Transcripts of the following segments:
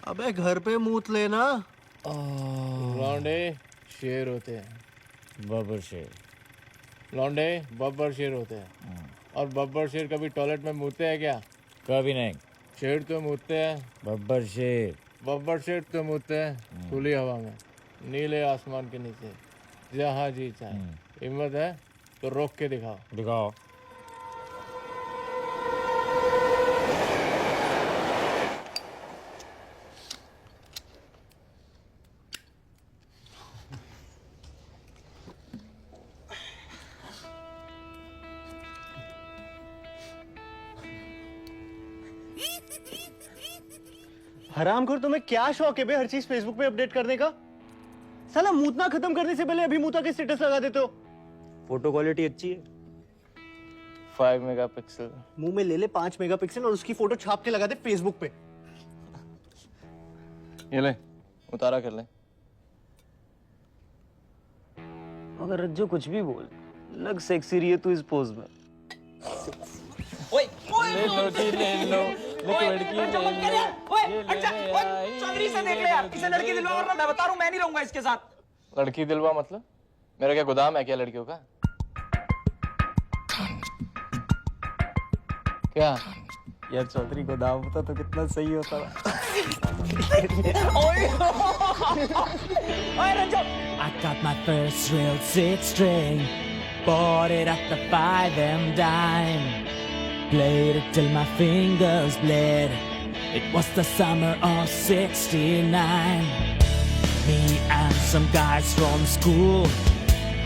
अबे घर पे मूत लेना। लौंडे शेर होते हैं, बब्बर शेर। लौंडे बब्बर शेर होते हैं। और बब्बर शेर कभी टॉयलेट में मूतते हैं क्या? कभी नहीं। शेर तो मूतते हैं। बब्बर शेर। बब्बर शेर तो मूतते हैं खुली हवा में, नीले आसमान के नीचे, जहाँ जी चाहे। हिम्मत है तो रोक के दिखाओ। दिखाओ। हरामखोर, तुम्हें क्या शौक है बे हर चीज फेसबुक पे अपडेट करने का? साला मूतना खत्म करने से पहले अभी मूता के स्टेटस लगा देते हो। फोटो क्वालिटी अच्छी है। 5 मेगापिक्सल। मुंह में ले ले 5 मेगापिक्सल और उसकी फोटो छाप के लगा दे फेसबुक पे। ये ले, उतारा कर ले। अगर रज्जो कुछ भी बोल, लग सेक्सी रही है तू इस पोज में। ओए ले लो जी, ले लो। लड़की ले लो। चौधरी से देख ले यार, इसे लड़की दिलवा वरना मैं बता रहा हूं मैं नहीं रहूंगा इसके साथ। लड़की दिलवा मतलब? मेरा क्या गोदाम है क्या लड़कियों का? क्या यार चौधरी को दाव होता तो कितना सही होता। ओए रंजो, I got my first real six string, bought it at the 5M dime, played it till my fingers bled. It was the summer of '69. Me and some guys from school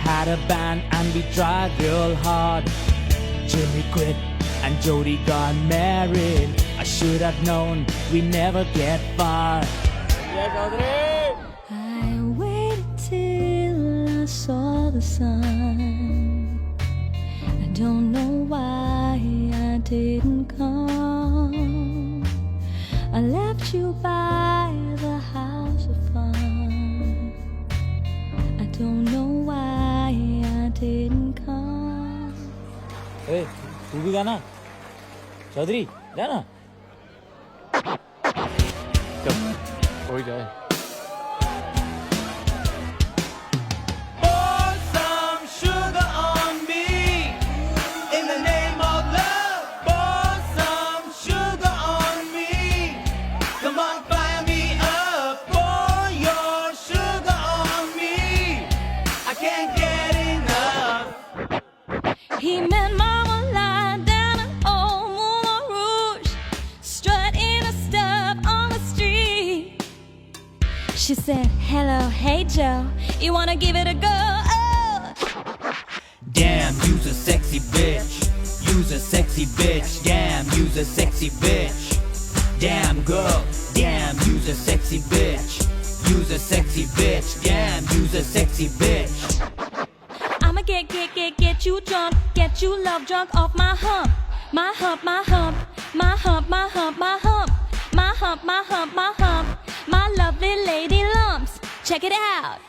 had a band and we tried real hard. Jimmy quit and Jody got married. I should have known we never get far. I waited till I saw the sun. I don't know why I didn't come. I left you by the house of fun. I don't know why I didn't come. ए, तू भी गाना। चौधरी जाना। हो जाए। pour some sugar on me in the name of love. Pour some sugar on me. Come on, fire me up. Pour your sugar on me. I can't get enough. He met Mama lying down an old Moulin Rouge, strutting a stub on the street. She said, "Hello, hey Joe, you wanna give it a go?" Oh. Damn, you's a sexy bitch. You's a sexy bitch. Damn, you's a sexy bitch. Damn girl. Damn, you's a sexy bitch. You's a sexy bitch. Damn, you's a sexy bitch. I'ma get you drunk, get you love drunk off my hump, my hump, my hump, my hump, my hump, my hump, my hump, my hump, my hump, my lovely lady lumps. Check it out.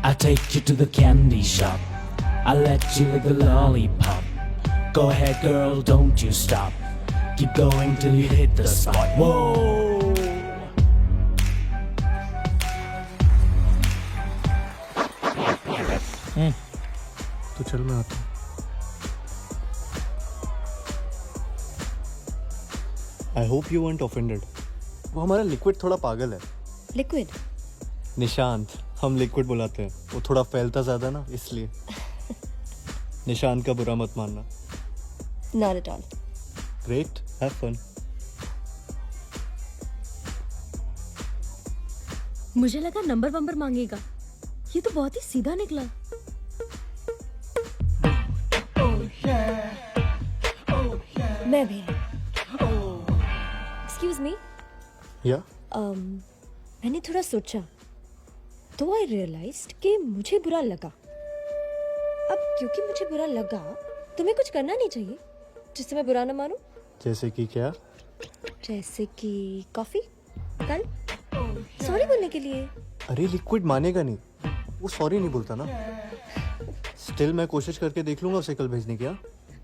I'll take you to the candy shop. I'll let you lick the lollipop. Go ahead, girl, don't you stop. Keep going till you hit the spot. Whoa. तो चल मैं आता हूँ। I hope you weren't offended. वो हमारा liquid थोड़ा पागल है। लिक्विड? निशांत, हम लिक्विड बुलाते हैं। वो थोड़ा फैलता ज्यादा ना, इसलिए। निशांत का बुरा मत मानना। Not at all. Great, have fun. मुझे लगा नंबर वंबर मांगेगा, ये तो बहुत ही सीधा निकला। मैं भी। Excuse me. या मैंने थोड़ा सोचा तो आई रियलाइज्ड कि मुझे बुरा लगा। अब क्योंकि मुझे बुरा लगा तुम्हें कुछ करना नहीं चाहिए जिससे मैं बुरा ना मानूं। जैसे कि क्या? जैसे कि कॉफी कल। सॉरी बोलने के लिए। अरे लिक्विड मानेगा नहीं। वो सॉरी नहीं बोलता ना। स्टिल मैं कोशिश करके देख लूंगा उसे कल भेजने की। हाँ?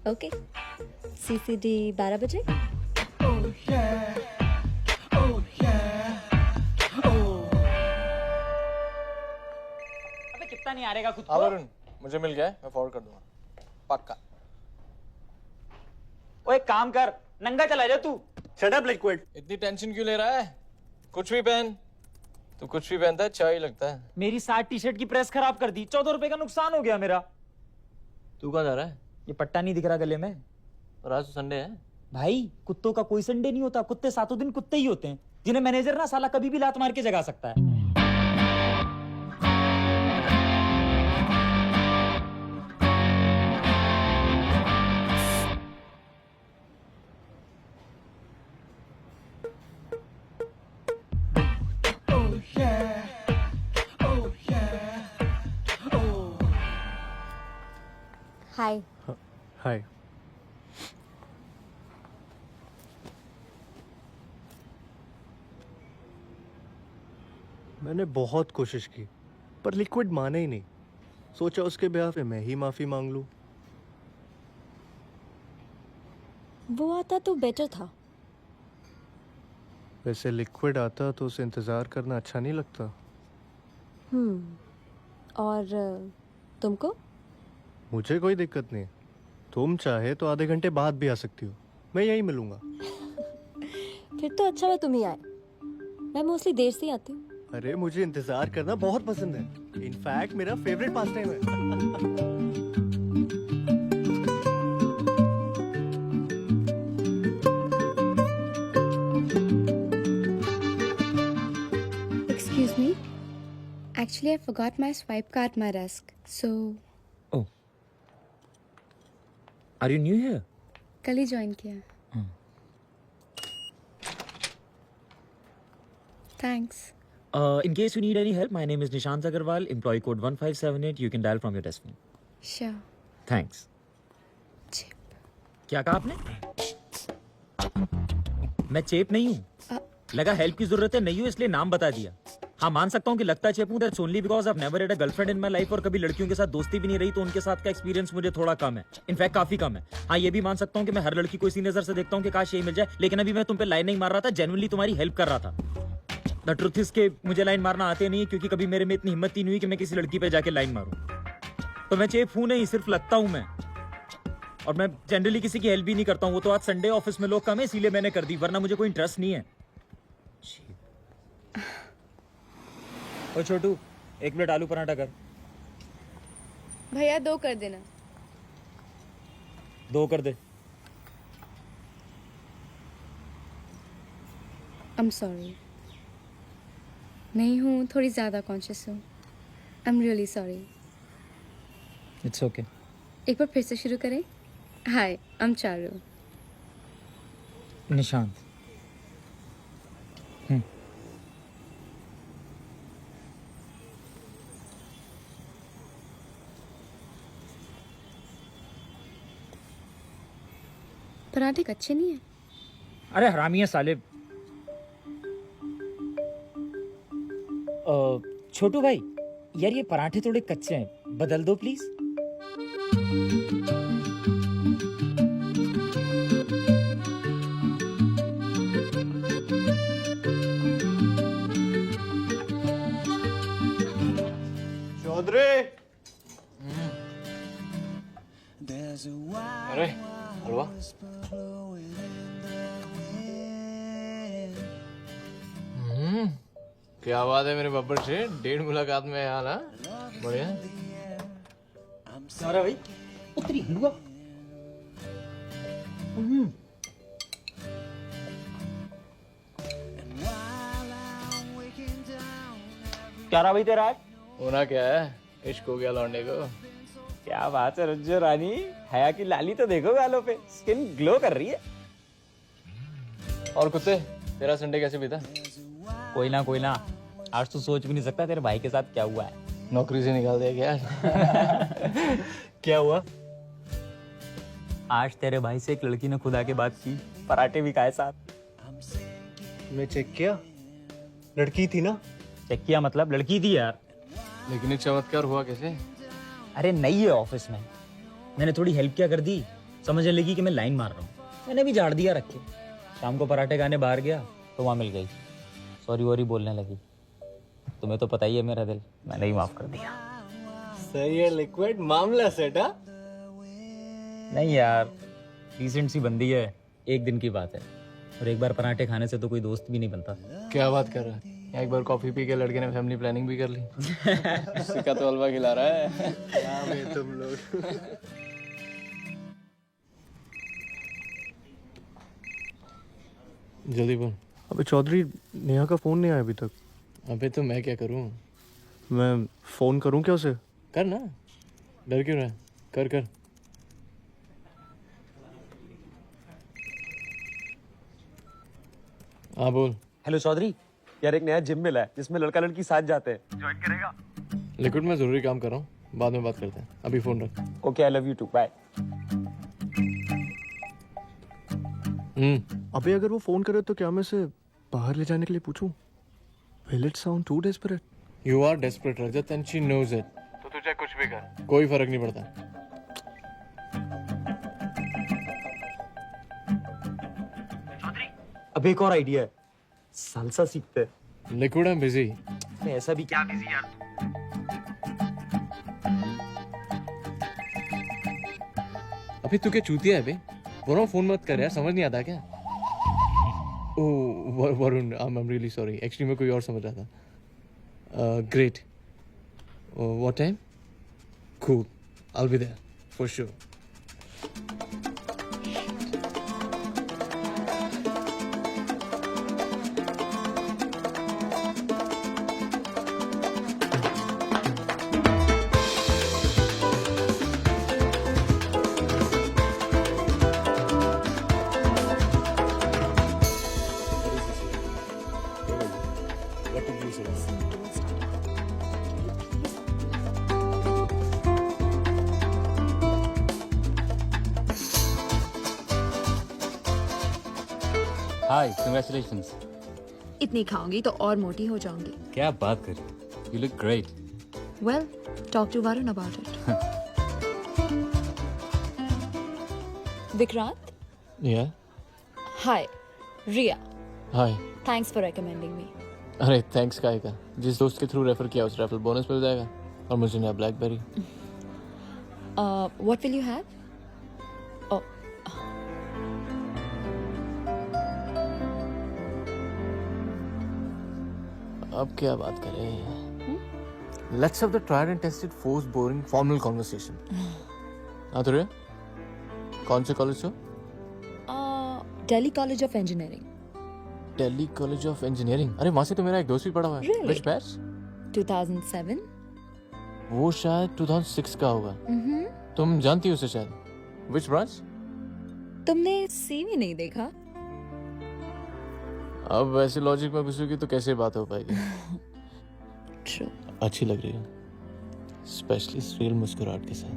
ओके CCD 12 बजे। अबे कितना नहीं हारेगा खुद को। वरुण, मुझे मिल गया है, मैं फॉरवर्ड कर दूंगा पक्का। ओए काम कर, नंगा चला जा तू। Shut up liquid. इतनी टेंशन क्यों ले रहा है? कुछ भी पहन, तू कुछ भी पहनता है अच्छा ही लगता है। मेरी 60 टी-शर्ट की प्रेस खराब कर दी, 14 रुपए का नुकसान हो गया मेरा। तू कहाँ जा रहा है? ये पट्टा नहीं दिख रहा गले में। और आज तो संडे है। भाई कुत्तों का कोई संडे नहीं होता, कुत्ते सातों दिन कुत्ते ही होते हैं, जिन्हें मैनेजर ना साला कभी भी लात मार के जगा सकता है। हाय। हाय। मैंने बहुत कोशिश की पर लिक्विड माने ही नहीं। सोचा उसके ब्याह पे मैं ही माफी मांग लूं। वो आता तो बेटर था। वैसे लिक्विड आता तो उसे इंतजार करना अच्छा नहीं लगता। और तुमको? मुझे कोई दिक्कत नहीं। तुम चाहे तो आधे घंटे बाद भी आ सकती हो, मैं यहीं मिलूंगा। फिर तो अच्छा हुआ तुम ही आए, मैं मोस्टली देर से ही आती हूँ। अरे मुझे इंतजार करना बहुत पसंद है। इनफैक्ट मेरा फेवरेट पास टाइम है। Excuse me. Actually, I forgot my swipe card at my desk. So, Oh. Are you new here? कल ही ज्वाइन किया। Thanks. In case you need any help, my name is Nishant Agarwal, employee code 1578. You can dial from your desk phone. Sure. Thanks. Chip. क्या कहा आपने? मैं चेप नहीं हूँ। लगा help की जरूरत है, नहीं हूँ इसलिए नाम बता दिया। हाँ मान सकता हूँ कि लगता है चेप हूँ, that's only because I have never had a girlfriend in my life और कभी लड़कियों के साथ दोस्ती भी नहीं रही, तो उनके साथ का एक्सपीरियंस मुझे थोड़ा कम है, इनफैक्ट काफी कम है। हाँ ये भी मान सकता हूँ कि मैं हर लड़की को इसी नजर से देखता हूँ कि काश यही मिल जाए, लेकिन अभी मैं तुम पे लाइन नहीं मार रहा था, जेन्युइनली तुम्हारी हेल्प कर रहा था। द ट्रुथ इज के मुझे लाइन मारना आते नहीं, क्योंकि कभी मेरे में इतनी हिम्मत ही नहीं हुई कि मैं किसी लड़की पे जाके लाइन मारूं। तो मैं चेप हूं नहीं, सिर्फ लगता हूं मैं। और मैं जनरली किसी की हेल्प भी नहीं करता हूं। वो तो आज संडे ऑफिस में लोग कम है इसीलिए मैंने कर दी, वरना मुझे कोई इंटरेस्ट नहीं है। ओ छोटू, 1 प्लेट आलू पराठा कर। भैया 2 कर देना। 2 कर दे। I'm sorry. नहीं हूँ, थोड़ी ज़्यादा कॉन्शियस हूँ। I'm really sorry. It's okay. एक बार फिर से शुरू करें। Hi, I'm Charu. निशांत। पराठे कच्चे नहीं है। अरे हरामी है साले। छोटू भाई यार ये पराठे थोड़े कच्चे हैं, बदल दो प्लीज। चौधरी। अरे हलवा। क्या बात है मेरे बब्बर से, 1.5 मुलाकात में यहाँ ना, बढ़िया। अरे भाई उतरी हलवा। क्या रहा भाई तेरा आज? होना क्या है, इश्क हो गया लौंडे को। क्या बात है रज्जो रानी, हया की लाली तो देखो गालों पे, स्किन ग्लो कर रही है। और कुत्ते, तेरा संडे कैसे बीता? कोई ना, आज तो सोच भी नहीं सकता तेरे भाई के साथ क्या हुआ है। नौकरी से निकाल दिया क्या? क्या हुआ? आज तेरे भाई से एक लड़की ने खुदा के बात की, पराठे भी खाए साथ। मैं चेक किया, लड़की थी ना। चेक किया मतलब लड़की थी यार। लेकिन ये चमत्कार हुआ कैसे? अरे नहीं है ऑफिस में, मैंने थोड़ी हेल्प क्या कर दी, समझने लगी कि मैं लाइन मार रहा हूँ, मैंने भी झाड़ दिया रख के। शाम को पराठे खाने बाहर गया तो वहाँ मिल गई, सॉरी वॉरी बोलने लगी। तुम्हें तो पता ही है मेरा दिल, मैंने ही माफ कर दिया। सही है लिक्विड, मामला सेट। हाँ नहीं यार, रिसेंट सी बंदी है, एक दिन की बात है, और एक बार पराठे खाने से तो कोई दोस्त भी नहीं बनता। क्या बात कर रहा है? एक बार कॉफी पी के लड़के ने फैमिली प्लानिंग भी कर ली। सिक्का तो हलवा खिला रहा है। क्या में तुम लोग। जल्दी बोल। अबे चौधरी, नेहा का फोन नहीं आया अभी तक। अबे तो मैं क्या करूं? मैं फोन करूं क्या उसे? कर ना, डर क्यों रहा है? कर कर। हाँ बोल। हेलो चौधरी, यार एक नया जिम मिला है जिसमें लड़का लड़की साथ जाते हैं। लिक्विड में जरूरी काम कर रहा हूँ, बाद में बात करते हैं, अभी फोन रख। Okay, I love you too, bye. अबे अगर वो फोन करे तो क्या मैं उसे बाहर ले जाने के लिए पूछूं? Will it sound too desperate? You are desperate Rajat and she knows it. तो तुझे कुछ भी कर, कोई फर्क नहीं पड़ता। अब एक और आइडिया है, सालसा सीखते हैं। Liquid I am busy. मैं ऐसा भी क्या बिजी यार। अभी तू क्या चूतिया है बे? बोल रहा हूँ फोन मत कर यार, समझ नहीं आता क्या? Oh Varun, I am really sorry, actually मैं कोई और समझ रहा था। Great, what time? Cool, I will be there for sure. What did you say? Hi, congratulations. इतनी खाऊंगी तो और मोटी हो जाऊंगी। क्या बात कर रही हो? You look great. Well, talk to Varun about it. Vikrant? Yeah. Hi, Ria. Hi. Thanks for recommending me. अरे थैंक्स काय का, जिस दोस्त के थ्रू रेफर किया उस रेफरल बोनस मिल जाएगा, और मुझे नया blackberry. What will you have? Oh, अब क्या बात करें? Let's have the tried and tested forced boring formal conversation. हाँ तो रे, कौन से कॉलेज से हो? Delhi College of Engineering. Delhi college of engineering. अरे वहाँ से तो मेरा एक दोस्त भी पढ़ा हुआ है। Really? Which batch? 2007. वो शायद 2006 का होगा। तुम जानती हो उसे शायद। Which branch? तुमने CV नहीं देखा? अब वैसे लॉजिक में घुसोगी तो कैसे बात हो पाएगी? True. अच्छी लग रही है, स्पेशली इस रियल मुस्कुराहट के साथ।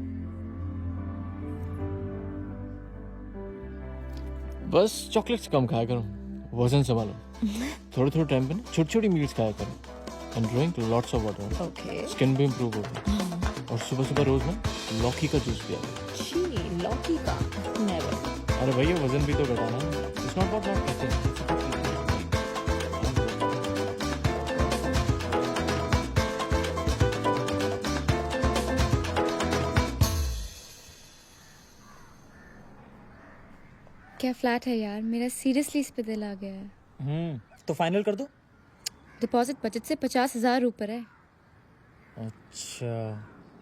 बस चॉकलेट्स कम खाया करो, वजन संभालो। थोड़े थोड़े टाइम पे ना छोटी छोटी मील्स खाया करो, and drink lots of water. Okay. Skin भी इम्प्रूव होगी, और सुबह सुबह रोज ना लौकी का जूस पिया करो। छी, लौकी का? Never. अरे भैया वजन भी तो घटाना है। It's not about not eating. क्या फ्लैट है यार, मेरा सीरियसली इस पे दिल आ गया है। तो फाइनल कर दो। डिपॉजिट बजट से 50,000 ऊपर है। अच्छा,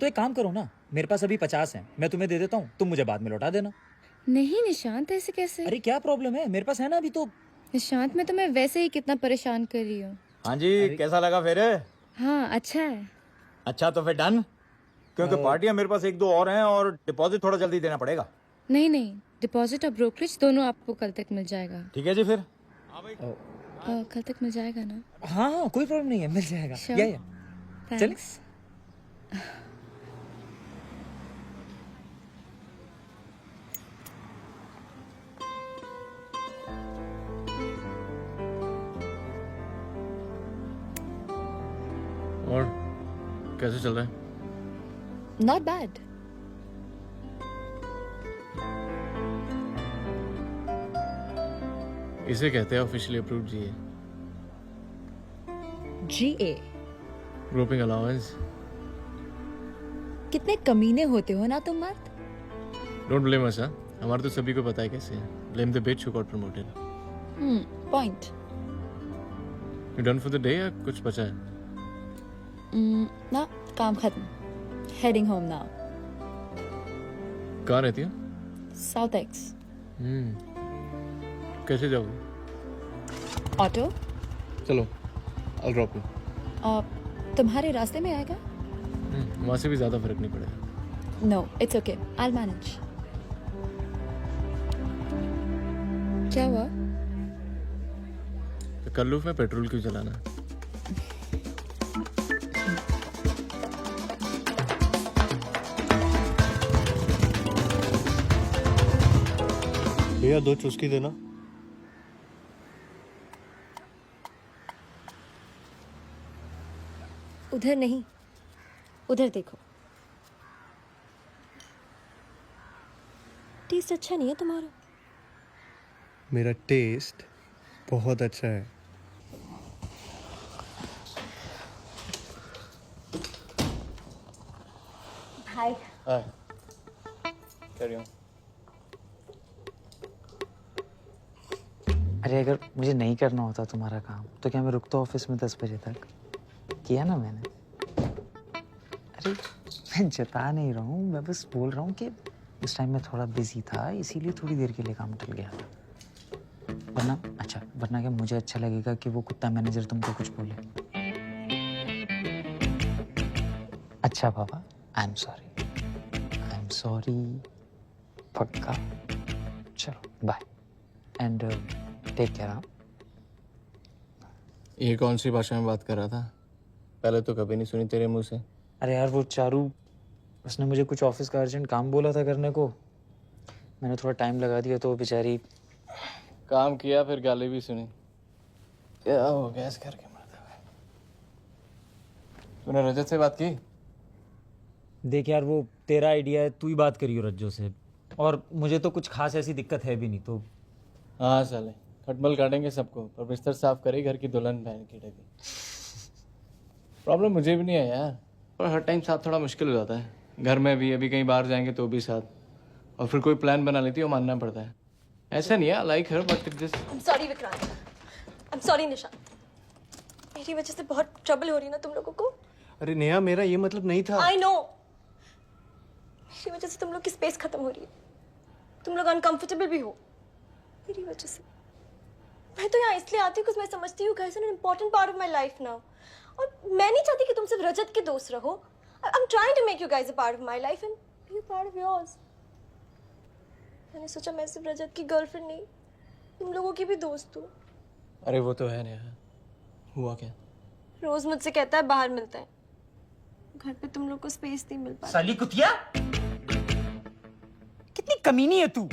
तो एक काम करो ना, मेरे पास अभी 50 हैं, मैं तुम्हें दे देता हूँ, तुम मुझे बाद में लौटा देना। नहीं निशांत, ऐसे कैसे? अरे क्या प्रॉब्लम है, मेरे पास है ना अभी तो। निशांत, मैं तुम्हें वैसे ही कितना परेशान कर रही हूँ। हाँ जी, कैसा लगा फिर? हाँ अच्छा है। अच्छा तो फिर डन, क्योंकि पार्टियां मेरे पास एक दो और हैं और डिपॉजिट थोड़ा जल्दी देना पड़ेगा। नहीं, डिपॉजिट और ब्रोकरेज दोनों आपको कल तक मिल जाएगा। ठीक है जी फिर। कल तक मिल जाएगा ना? हाँ कोई प्रॉब्लम नहीं है, मिल जाएगा। Sure. या थैंक्स। और कैसे चल रहा है? Not bad. इसे कहते हैं officially approved GA, GA. Grouping allowance. कितने कमीने होते हो ना तुम मर्द. Don't blame us. हमारे तो सभी को पता है कैसे है। Blame the bitch who got promoted. Point. You done for the day या कुछ बचा है? ना काम खत्म. Heading home now. कहाँ रहती हो? South X. कैसे जाओगे? Auto. चलो, I'll drop you. तुम्हारे रास्ते में आएगा? वहाँ से भी ज्यादा फर्क नहीं पड़ेगा। No, it's okay. I'll manage. क्या हुआ? तो कल्लूफ में पेट्रोल क्यों चलाना? भैया 2 चुस्की देना। उधर नहीं, उधर देखो। टेस्ट अच्छा नहीं है तुम्हारा। मेरा टेस्ट बहुत अच्छा है। हाय। हाय। Carry on. अरे अगर मुझे नहीं करना होता तुम्हारा काम तो क्या मैं रुकता ऑफिस में 10 बजे तक? किया ना मैंने। अरे मैं जता नहीं रहा हूँ, मैं बस बोल रहा हूँ कि उस टाइम में थोड़ा बिजी था, इसीलिए थोड़ी देर के लिए काम टल गया था। वरना क्या मुझे अच्छा लगेगा कि वो कुत्ता मैनेजर तुमको कुछ बोले? अच्छा बाबा, आई एम सॉरी पक्का। चलो बाय एंड टेक केयर। ये कौन सी भाषा में बात कर रहा था? पहले तो कभी नहीं सुनी तेरे मुंह से। अरे यार वो चारू, उसने मुझे कुछ ऑफिस का अर्जेंट काम बोला था करने को, मैंने थोड़ा टाइम लगा दिया तो वो बेचारी। काम किया फिर गाली भी सुनी। क्या हो गया इस घर के मर्द में? तूने रजत से बात की? देख यार, वो तेरा आइडिया है, तू ही बात करियो रज्जो से। और मुझे तो कुछ खास ऐसी दिक्कत है भी नहीं तो। हाँ साले, खटमल काटेंगे सबको, पर बिस्तर साफ करे घर की दुल्हन बहन की डगी। प्रॉब्लम मुझे भी नहीं है यार, पर हर टाइम साथ थोड़ा मुश्किल हो जाता है। घर में भी, अभी कहीं बाहर जाएंगे तो भी साथ, और फिर कोई प्लान बना लेती है, वो मानना पड़ता है। ऐसा नहीं है, like her but this. I'm sorry Vikrant, I'm sorry Nishant, मेरी वजह से बहुत ट्रबल हो रही है ना तुम लोगों को। अरे नेहा, मेरा ये मतलब नहीं था। I know, मेरी वजह से तुम लोग की स्पेस खत्म हो रही है, तुम लोग अनकंफर्टेबल भी हो मेरी वजह से। मैं तो यहाँ इसलिए आती हूँ क्योंकि मैं समझती हूँ guys are an important part of my life now, और मैं नहीं चाहती कि तुम सिर्फ रजत के दोस्त रहो। I'm trying to make you guys a part of my life and be a part of yours. मैंने सोचा मैं सिर्फ रजत की गर्लफ्रेंड नहीं, तुम लोगों की भी दोस्त हूँ। अरे वो तो है नेहा, हुआ क्या? रोज मुझसे कहता है बाहर मिलते हैं, घर पे तुम लोग को स्पेस नहीं मिल पाती। साली कुतिया, कितनी कमीनी है तू।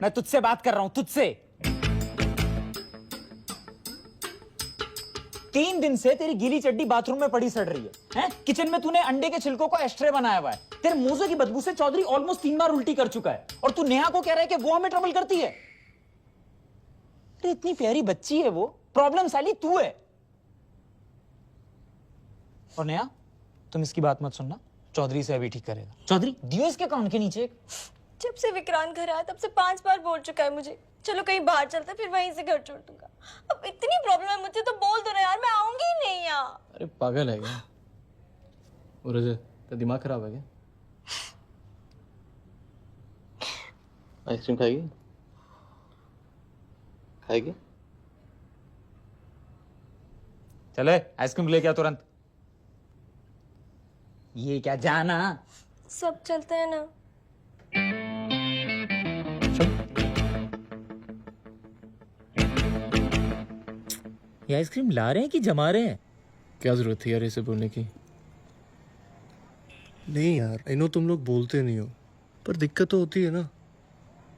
मैं तुझसे बात कर रहा हूं, तुझसे। 3 दिन से तेरी गीली चड्डी बाथरूम में पड़ी सड़ रही है, हैं? किचन में तूने अंडे के छिलकों का एस्ट्रे बनाया हुआ है। तेरे मोजे की बदबू से चौधरी ऑलमोस्ट 3 बार उल्टी कर चुका है, और तू नेहा को कह रहा है कि वो हमें ट्रबल करती है। अरे इतनी प्यारी बच्ची है वो, प्रॉब्लम साली तू है। और नेहा, तुम इसकी बात मत सुनना, चौधरी से अभी ठीक करेगा। चौधरी दियो इसके कान के नीचे। जब से विक्रांत घर आया तब से 5 बार बोल चुका है मुझे, चलो कहीं बाहर चलते, फिर वहीं से घर छोड़ दूंगा। अब इतनी प्रॉब्लम है मुझे तो बोल दो ना यार, मैं आऊंगी ही नहीं यार। अरे पागल है क्या? और रजत, तेरा दिमाग खराब है क्या? आइसक्रीम खाएगी? खाएगी? चले आइसक्रीम लेके आ तुरंत। ये क्या जाना? सब चलते हैं ना। ये आइसक्रीम ला रहे हैं कि जमा रहे हैं? क्या जरूरत थी यार इसे बोलने की? नहीं यार, आई नो तुम लोग बोलते नहीं हो, पर दिक्कत तो होती है ना।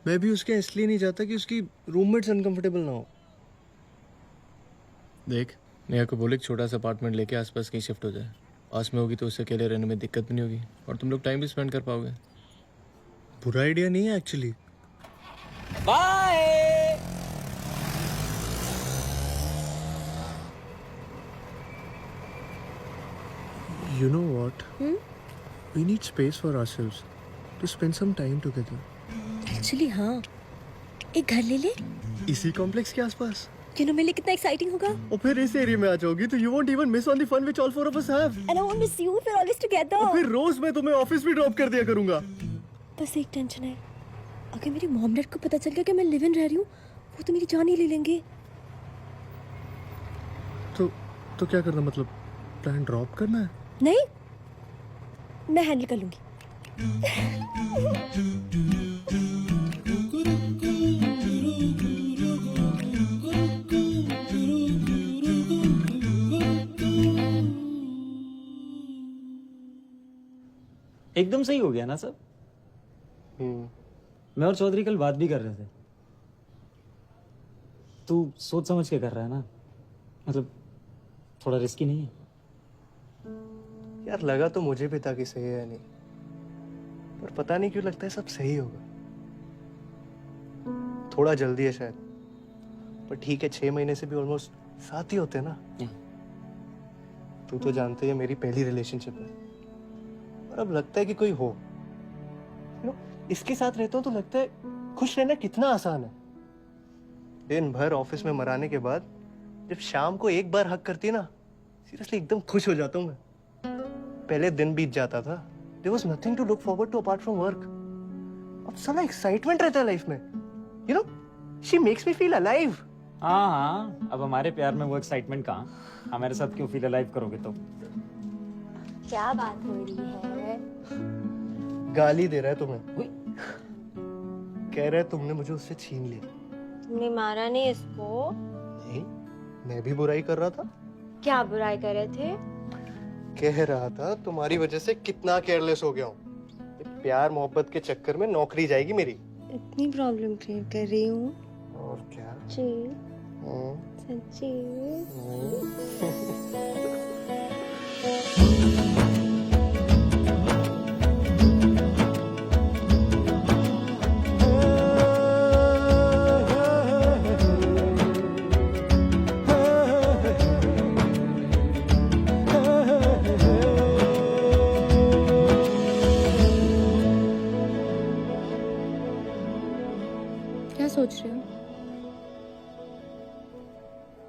मैं भी उसके इसलिए नहीं चाहता कि उसकी रूममेट्स अनकंफर्टेबल ना हो। देख, नेहा को बोले एक छोटा सा अपार्टमेंट लेके आसपास कहीं शिफ्ट हो जाए, पास में होगी तो उससे अकेले रहने में दिक्कत भी नहीं होगी और तुम लोग टाइम भी स्पेंड कर पाओगे। बुरा आइडिया नहीं है actually. Bye. You know what? We need space for ourselves to spend some time together. Actually हाँ, एक घर ले ले, इसी कॉम्प्लेक्स के आसपास। यू नो मेरे लिए कितना एक्साइटिंग होगा। और फिर इस एरिया में आ जाओगी तो you won't even miss on the fun which all four of us have. And I won't miss you, we're always together. और फिर रोज मैं तुम्हें ऑफिस भी ड्रॉप कर दिया करूंगा। बस एक टेंशन है, अगर मेरी मॉम डैड को पता चल गया कि मैं लिव इन रह रही हूँ, वो तो मेरी जान ही ले लेंगे। तो क्या करना, मतलब प्लान ड्रॉप करना है? नहीं, मैं हैंडल कर लूंगी। एकदम सही हो गया ना सब। मैं और चौधरी कल बात भी कर रहे थे। तू सोच समझ के कर रहा है ना, मतलब थोड़ा रिस्की नहीं है? यार लगा तो मुझे भी था कि सही है नहीं, पर पता नहीं क्यों लगता है सब सही होगा। थोड़ा जल्दी है शायद, पर ठीक है, 6 महीने से भी ऑलमोस्ट साथ ही होते हैं ना। तू तो जानते है मेरी पहली रिलेशनशिप है, और अब लगता है कि कोई हो। इसके साथ रहता हूँ तो लगता है खुश रहना कितना आसान है। दिन भर ऑफिस में मराने के बाद जब शाम को एक बार हक करती है ना, सीरियसली एकदम खुश हो जाता हूँ मैं। पहले दिन बीत जाता था, there was nothing to look forward to apart from work. अब साला एक्साइटमेंट रहता है लाइफ में, you know, she makes me feel alive. हाँ, अब हमारे प्यार में वो एक्साइटमेंट कहाँ? हमारे साथ क्यों फील अलाइव करोगे तो? क्या बात हो रही है? गाली दे रहा है तुम्हें, कह रहा है तुमने मुझे उससे छीन लिया। तुमने मारा नहीं इसको? नहीं, मैं भी बुराई कर रहा था। क्या बुराई कर रहे थे? कह रहा था तुम्हारी वजह से कितना केयरलेस हो गया हूँ। प्यार मोहब्बत के चक्कर में नौकरी जाएगी मेरी। इतनी प्रॉब्लम क्रिएट कर रही हूँ। और क्या? जी, सच्ची। क्या सोच रहे हो?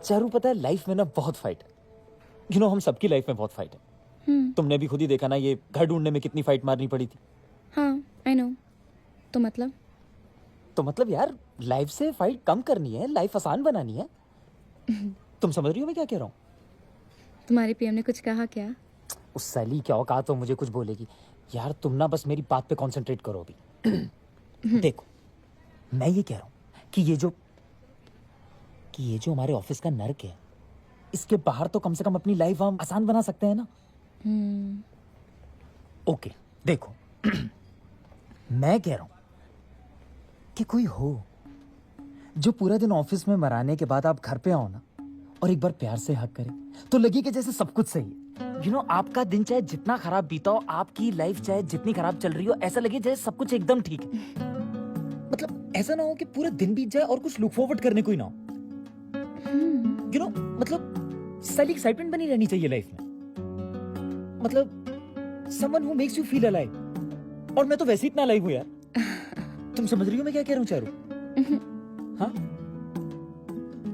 चारू, पता है लाइफ में ना बहुत फाइट है। यू नो, हम सबकी लाइफ में बहुत फाइट है। तुमने भी खुद ही देखा ना, ये घर ढूंढने में कितनी फाइट मारनी पड़ी थी। हाँ, आई नो। तो मतलब यार, लाइफ से फाइट कम करनी है, लाइफ आसान बनानी है। तुम समझ रही हो मैं क्या कह रहा हूँ? तुम्हारे पीएम ने कुछ कहा क्या? उस साली क्या औकात तो मुझे कुछ बोलेगी। यार तुम ना बस मेरी बात पे कंसंट्रेट करो अभी। देखो, मैं ये कह रहा हूँ कि ये जो हमारे ऑफिस का नर्क है, इसके बाहर तो कम से कम अपनी लाइफ हम आसान बना सकते हैं ना। ओके, देखो, मैं कह रहा हूं कि कोई हो जो पूरा दिन ऑफिस में मराने के बाद आप घर पे आओ ना और एक बार प्यार से हक करे, तो लगे कि जैसे सब कुछ सही है। यू नो, आपका दिन चाहे जितना खराब बीता हो, आपकी लाइफ चाहे जितनी खराब चल रही हो, ऐसा लगे जैसे सब कुछ एकदम ठीक है। मतलब ऐसा ना हो कि पूरा दिन बीत जाए और कुछ लुक फॉरवर्ड करने को ही ना हो। यू नो, मतलब सारी एक्साइटमेंट बनी रहनी चाहिए लाइफ में। मतलब someone who makes you feel alive. और मैं तो वैसे ही इतना अलाइव हूं यार। तुम समझ रही हो मैं क्या कह रहा हूँ चारू? हाँ,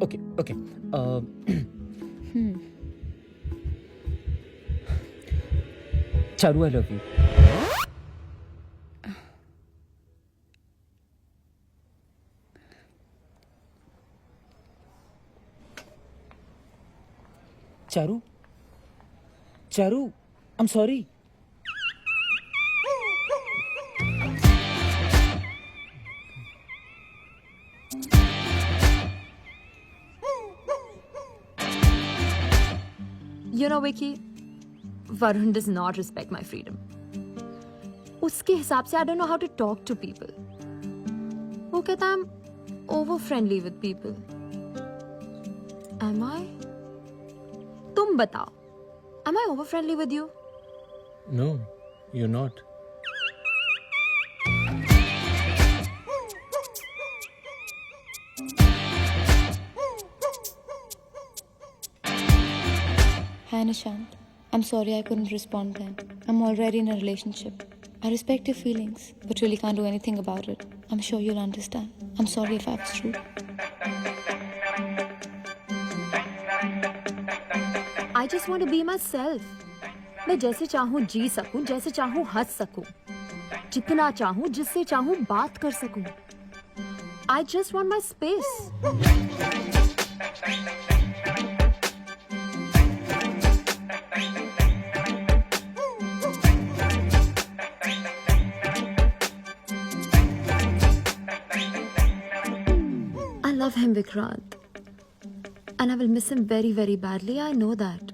okay okay. Charu, I love you. Charu, Charu, I am sorry. You know, Vicky, Varun does not respect my freedom. उसके हिसाब से I don't know how to talk to people. वो कहता है I'm over friendly with people. Am I? तुम बताओ, am I over friendly with you? No, you're not. Hi, Nishant. I'm sorry I couldn't respond then. I'm already in a relationship. I respect your feelings, but really can't do anything about it. I'm sure you'll understand. I'm sorry if I was rude. I just want to be myself. मैं जैसे चाहूँ जी सकूँ, जैसे चाहूँ हंस सकूँ, जितना चाहूँ, जिससे चाहूँ बात कर सकूँ. I just want my space. I love him, Vikrant. And I will miss him very, very badly. I know that.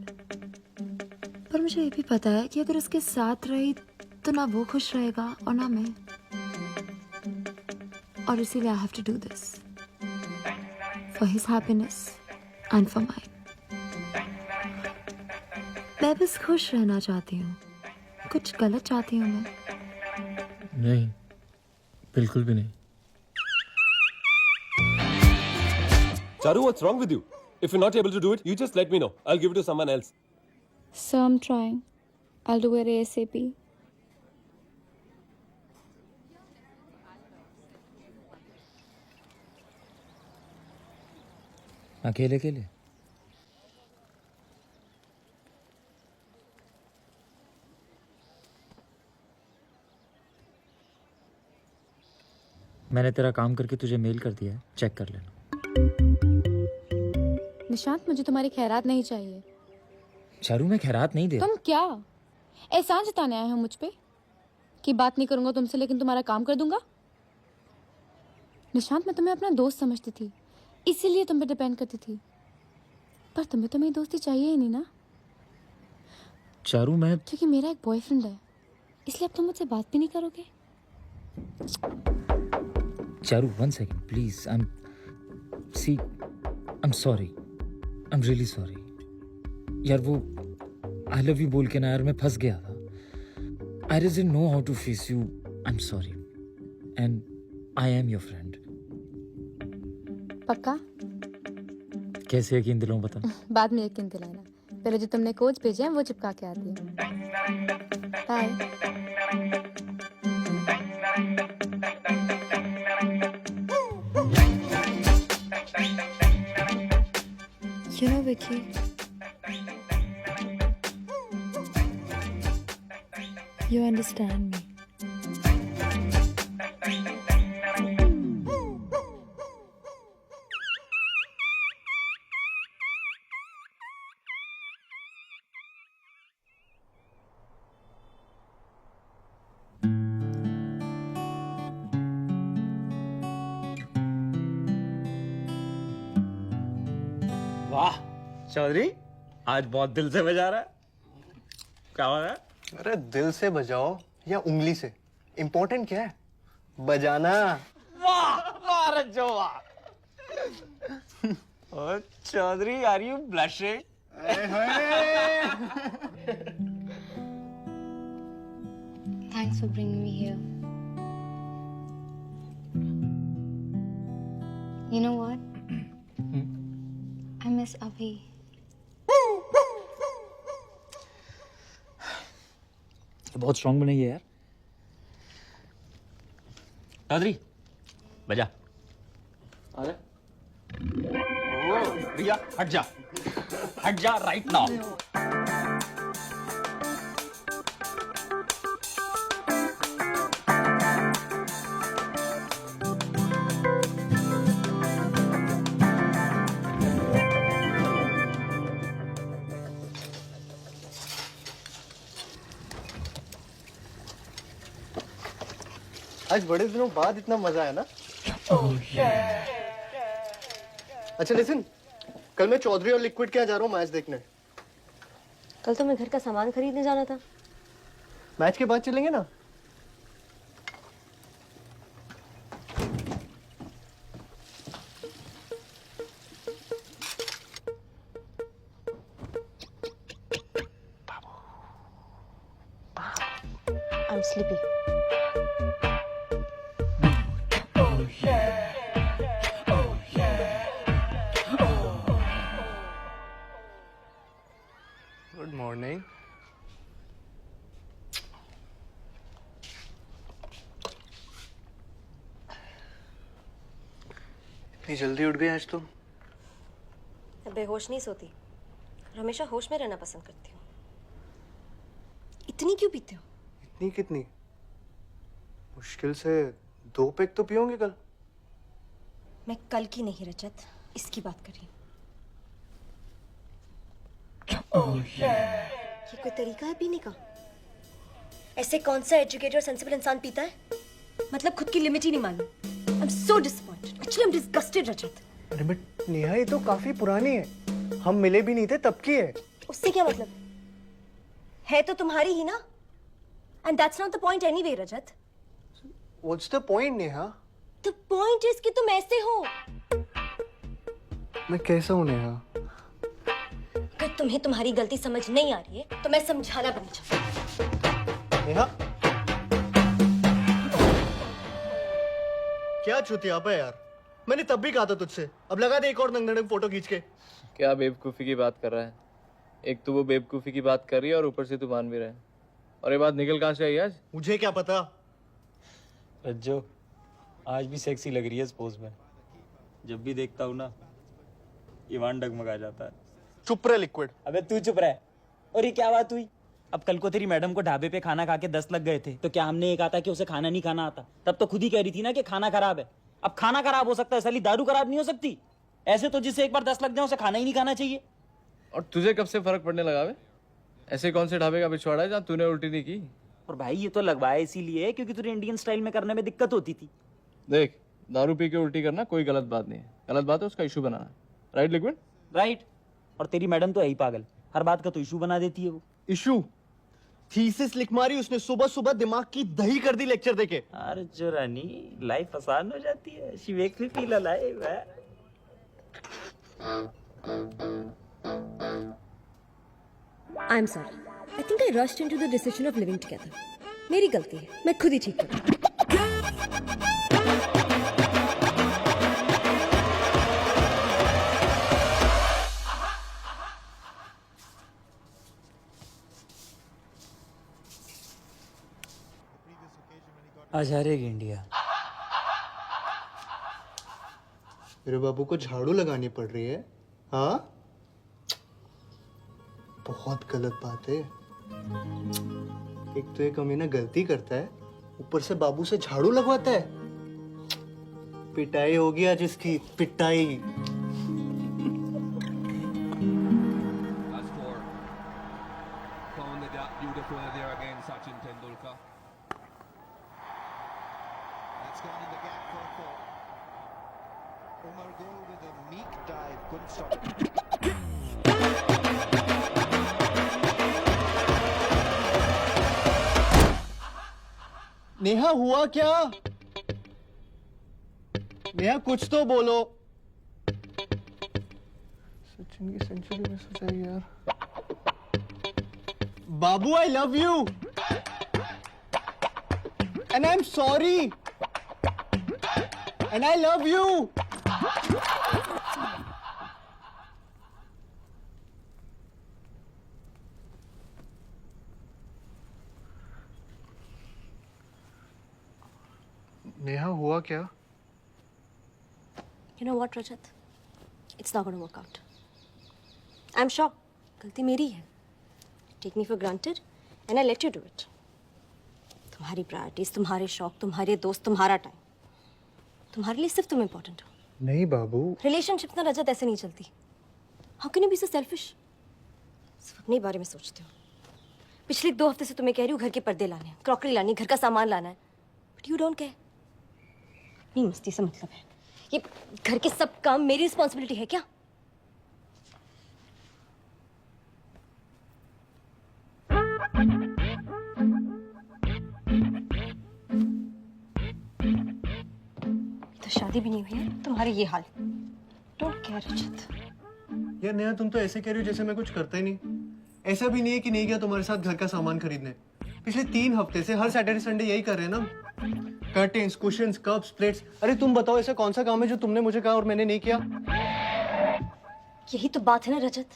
पर मुझे ये भी पता है कि अगर उसके साथ रही तो ना वो खुश रहेगा और ना मैं. और इसीलिए I have to do this. For his happiness and for mine. मैं बस खुश रहना चाहती हूँ. कुछ गलत चाहती हूँ मैं. नहीं, बिल्कुल भी नहीं. Charu, what's wrong with you? If you're not able to do it, you just let me know. I'll give it to someone else. So I'm trying. I'll do it ASAP. अकेले अकेले मैंने तेरा काम करके तुझे मेल कर दिया है, चेक कर लेना. निशांत, मुझे तुम्हारी खैरात नहीं चाहिए. चारू, मैं खैरात नहीं दे. तुम क्या एहसान जताने आए हो मुझ पे कि बात नहीं करूंगा तुमसे लेकिन तुम्हारा काम कर दूंगा? निशांत, मैं तुम्हें अपना दोस्त समझती थी, इसीलिए तुम पे डिपेंड करती थी. पर तुम्हें तो मेरी दोस्ती चाहिए ही नहीं ना. चारू, मैं क्योंकि मेरा एक बॉयफ्रेंड है, इसलिए अब तुम मुझसे बात भी नहीं करोगे. Charu, 1 second, please. I'm sorry. I'm really sorry. यार वो I love you बोल के ना यार मैं फंस गया था. I didn't know how to face you. I'm sorry. And I am your friend. पक्का? कैसे यकीन दिलाऊं बता. बाद में यकीन दिलाना. पहले जो तुमने कोच भेजे हैं वो चिपका के आती है. Bye. You know, Vicky, you understand me. वाह चौधरी, आज बहुत दिल से बजा रहा है. क्या हो रहा है? अरे दिल से बजाओ या उंगली से, इम्पोर्टेंट क्या है? बजाना. वाह वाह रज्जो वाह. और Chaudhary, are you blushing? Thanks for bringing me here. You know what? I miss Abhi. बहुत स्ट्रांग बनाई है यार. चौधरी बजा. अरे रिया हट जा, हट जा राइट नाउ. आज बड़े दिनों बाद इतना मजा आया ना. अच्छा लिसन, कल मैं चौधरी और लिक्विड के यहाँ जा रहा हूँ मैच देखने. कल तो मैं घर का सामान खरीदने जाना था. मैच के बाद चलेंगे ना. I'm sleepy. Good morning. इतनी जल्दी उठ गए आज तुम? मैं बेहोश नहीं सोती और हमेशा होश में रहना पसंद करती हूँ। इतनी क्यों पीते हो? इतनी कितनी? मुश्किल से 2 पैक तो पियोगे कल। मैं कल की नहीं रजत, इसकी बात कर रही हूँ। ये कोई तरीका है पीने का? ऐसे कौन सा एजुकेटेड और सेंसिबल इंसान पीता है? मतलब खुद की लिमिट ही नहीं मालूम। I am so disappointed. Actually I am disgusted Rajat. अरे बट नेहा, ये तो काफी पुरानी है, हम मिले भी नहीं थे तब की है। उससे क्या मतलब? है तो तुम्हारी ही ना। And that's not the point anyway Rajat. What's the point Neha? The point is कि तुम ऐसे हो। मैं कैसा हूँ नेहा? अगर तुम्हें तुम्हारी गलती समझ नहीं आ रही है तो मैं समझाना बनी चाहती। नेहा, क्या चुतियापा है यार। मैंने तब भी कहा था तुझसे, अब लगा दे एक और नंगनंग फोटो खींच के। क्या बेवकूफ़ी की बात कर रहा है? एक तो वो बेवकूफ़ी की बात कर रही है और ऊपर से तू मान भी रहा है। और ये बात निकल कहाँ से आई आज? मुझे क्या पता। रज्जो, आज भी सेक्सी लग रही है इस पोज में। जब भी देखता हूँ ना, ईमान डगमगा जाता है। चुप रहे लिक्विड। अबे तू चुप रह। और ये क्या बात हुई? अब कल को तेरी मैडम को ढाबे पे खाना खा के 10 लग गए थे, तो क्या हमने ये कहा था कि उसे खाना नहीं खाना आता? तब तो खुद ही कह रही थी ना कि खाना खराब है। अब खाना खराब हो सकता है, साली दारू खराब नहीं हो सकती। ऐसे तो जिसे एक बार 10 लग जाए उसे खाना ही नहीं खाना चाहिए। और तुझे कब से फर्क पड़ने लगा? ऐसे कौन से ढाबे का पिछवाड़ा है जहाँ तूने उल्टी नहीं की? और भाई ये तो लगवाया इसीलिए क्योंकि तुझे इंडियन स्टाइल में करने में दिक्कत होती थी। देख, दारू पी के उल्टी करना कोई गलत बात नहीं है। गलत बात है उसका इशू बनाना। Right liquid? राइट। और तेरी मैडम तो है ही पागल, हर बात का तो इशू बना देती है वो। इशू? थीसिस लिख मारी उसने, सुबह सुबह दिमाग की दही कर दी लेक्चर देके। अरे जो रानी, लाइफ आसान हो जाती है। She makes me feel alive. I am sorry. I think I rushed into the decision of living together. मेरी गलती है, मैं खुद ही ठीक करूँ। आज हारेगी इंडिया। मेरे बाबू को झाड़ू लगानी पड़ रही है? हाँ, बहुत गलत बात है। एक तो ये कमीना गलती करता है, ऊपर से बाबू से झाड़ू लगवाता है। पिटाई होगी आज इसकी, पिटाई। नेहा, हुआ क्या? नेहा, कुछ तो बोलो। सचिन की सेंचुरी में सोचा यार। बाबू, I love you and I am sorry and I love you. Neha, हुआ क्या? You know what, Rajat? It's not going to work out. I'm sure. गलती मेरी है. Take me for granted, and I let you do it. तुम्हारी priorities, तुम्हारे शौक, तुम्हारे दोस्त, तुम्हारा टाइम, तुम्हारे लिए सिर्फ तुम इम्पोर्टेंट हो। नहीं बाबू। रिलेशनशिप ना रजत ऐसे नहीं चलती। How can you be so selfish? सिर्फ अपने बारे में सोचते हो। पिछले 2 हफ्ते से तुम्हें कह रही हूँ घर के पर्दे लाने हैं, क्रॉकरी लानी है, घर का सामान लाना है, बट यू डोंट केयर। नहीं, मस्ती से मतलब है, ये घर के सब काम मेरी रिस्पॉन्सिबिलिटी है क्या? तो शादी भी नहीं हुई है, तुम्हारे ये हाल। डोंट केयर रजत। यार नेहा, तुम तो ऐसे कह रही हो जैसे मैं कुछ करता ही नहीं। ऐसा भी नहीं है कि नहीं गया तुम्हारे साथ घर का सामान खरीदने। पिछले 3 हफ्ते से हर सैटरडे संडे यही कर रहे हैं ना। Curtains, cushions, cups, plates. अरे तुम बताओ ऐसा कौन सा काम है जो तुमने मुझे कहा और मैंने नहीं किया? यही तो बात है ना रजत,